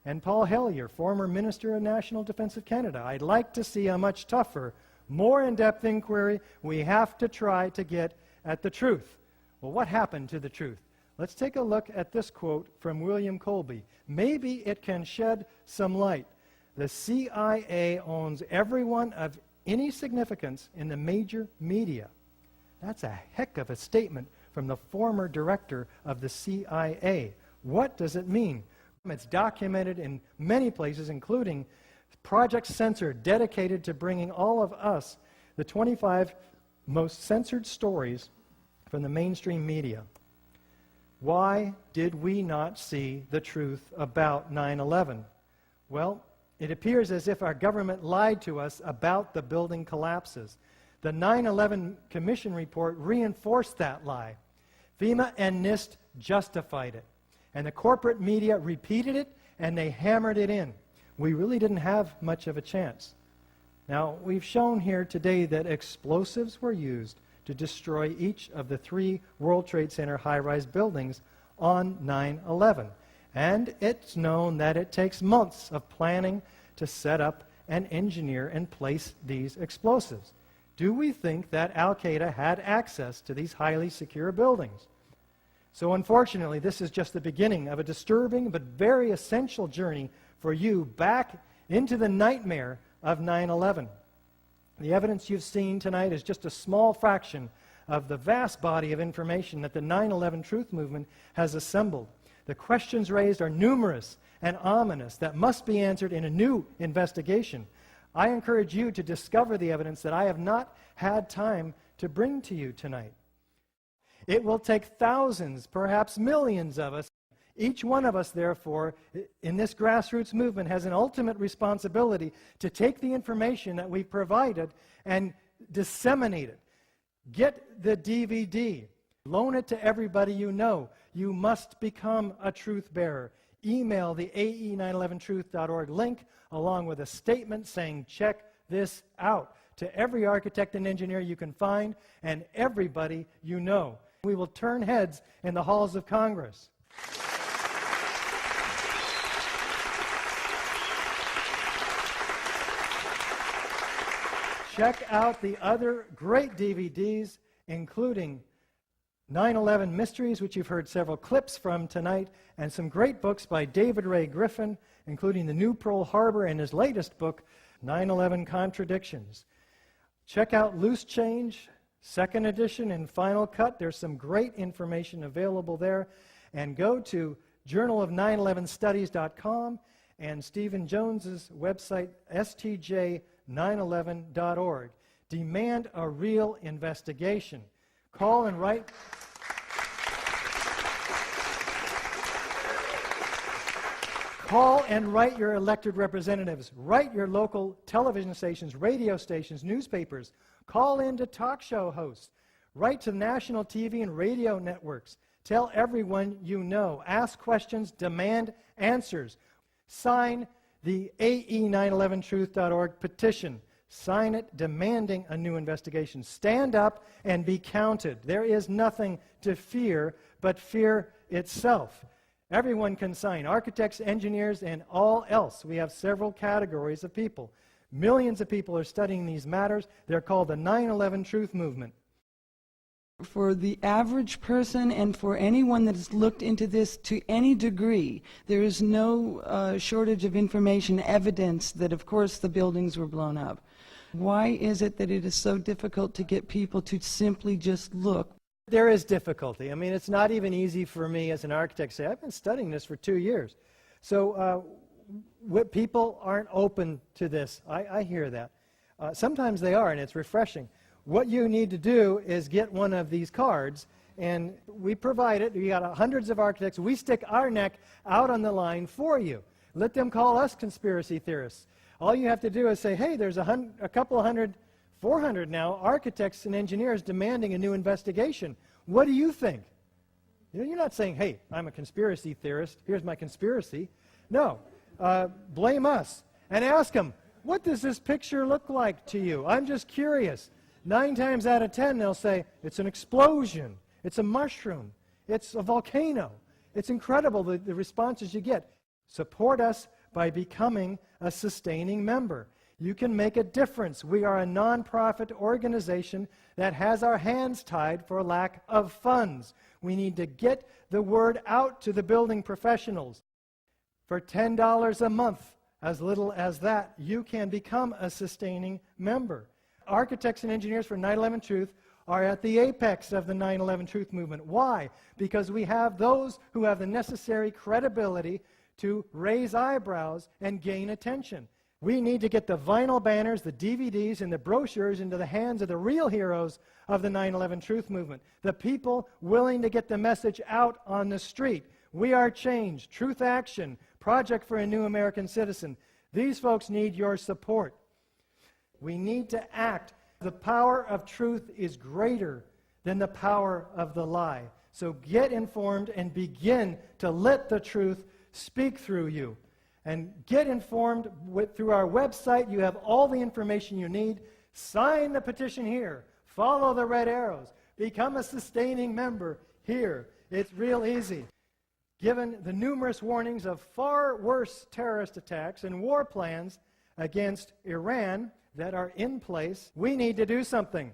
And Paul Hellyer, former Minister of National Defense of Canada. I'd like to see a much tougher, more in-depth inquiry. We have to try to get at the truth. Well, what happened to the truth? Let's take a look at this quote from William Colby. Maybe it can shed some light. The CIA owns everyone of any significance in the major media. That's a heck of a statement from the former director of the CIA. What does it mean? It's documented in many places, including Project Censor, dedicated to bringing all of us the 25 most censored stories from the mainstream media. Why did we not see the truth about 9/11? Well, it appears as if our government lied to us about the building collapses. The 9/11 Commission report reinforced that lie. FEMA and NIST justified it. And the corporate media repeated it, and they hammered it in. We really didn't have much of a chance. Now, we've shown here today that explosives were used to destroy each of the 3 World Trade Center high-rise buildings on 9/11. And it's known that it takes months of planning to set up and engineer and place these explosives. Do we think that Al-Qaeda had access to these highly secure buildings? So unfortunately, this is just the beginning of a disturbing but very essential journey for you back into the nightmare of 9/11. The evidence you've seen tonight is just a small fraction of the vast body of information that the 9/11 Truth Movement has assembled. The questions raised are numerous and ominous that must be answered in a new investigation. I encourage you to discover the evidence that I have not had time to bring to you tonight. It will take thousands, perhaps millions of us. Each one of us, therefore, in this grassroots movement has an ultimate responsibility to take the information that we've provided and disseminate it. Get the DVD. Loan it to everybody you know. You must become a truth bearer. Email the ae911truth.org link along with a statement saying, check this out, to every architect and engineer you can find and everybody you know. We will turn heads in the halls of Congress. Check out the other great DVDs, including 9/11 Mysteries, which you've heard several clips from tonight, and some great books by David Ray Griffin, including The New Pearl Harbor and his latest book, 9/11 Contradictions. Check out Loose Change, second edition and final cut. There's some great information available there. And go to journalof911studies.com and Stephen Jones's website, stj911.org. Demand a real investigation. Call and write. Call and write your elected representatives. Write your local television stations, radio stations, newspapers. Call in to talk show hosts. Write to national TV and radio networks. Tell everyone you know. Ask questions. Demand answers. Sign the AE911truth.org petition. Sign it demanding a new investigation. Stand up and be counted. There is nothing to fear but fear itself. Everyone can sign, architects, engineers, and all else. We have several categories of people. Millions of people are studying these matters. They're called the 9/11 Truth Movement. For the average person and for anyone that has looked into this to any degree, there is no shortage of information, evidence that, of course, the buildings were blown up. Why is it that it is so difficult to get people to simply just look? There is difficulty. I mean, it's not even easy for me as an architect to say, I've been studying this for 2 years. So people aren't open to this. I hear that. Sometimes they are, and it's refreshing. What you need to do is get one of these cards, and we provide it. We got hundreds of architects. We stick our neck out on the line for you. Let them call us conspiracy theorists. All you have to do is say, hey, there's a couple hundred, 400 now, architects and engineers demanding a new investigation. What do you think? You know, you're not saying, hey, I'm a conspiracy theorist. Here's my conspiracy. No. Blame us and ask them, what does this picture look like to you? I'm just curious. 9 times out of 10, they'll say, it's an explosion. It's a mushroom. It's a volcano. It's incredible the responses you get. Support us by becoming a sustaining member. You can make a difference. We are a nonprofit organization that has our hands tied for lack of funds. We need to get the word out to the building professionals. For $10 a month, as little as that, you can become a sustaining member. Architects and engineers for 9/11 Truth are at the apex of the 9/11 Truth movement. Why? Because we have those who have the necessary credibility to raise eyebrows and gain attention. We need to get the vinyl banners, the DVDs, and the brochures into the hands of the real heroes of the 9/11 Truth movement, the people willing to get the message out on the street. We Are Change, Truth Action, Project for a New American Citizen. These folks need your support. We need to act. The power of truth is greater than the power of the lie. So get informed and begin to let the truth speak through you. And get informed through our website. You have all the information you need. Sign the petition here. Follow the red arrows. Become a sustaining member here. It's real easy. Given the numerous warnings of far worse terrorist attacks and war plans against Iran that are in place, we need to do something.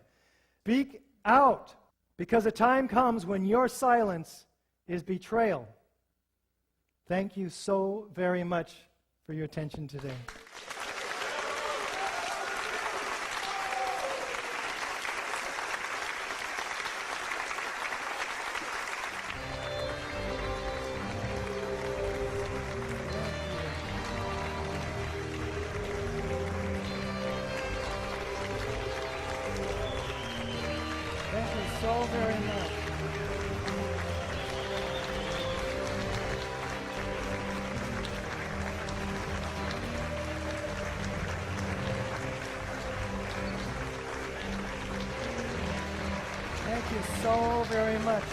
Speak out, because a time comes when your silence is betrayal. Thank you so very much for your attention today. Thank you so very much. Thank you so very much.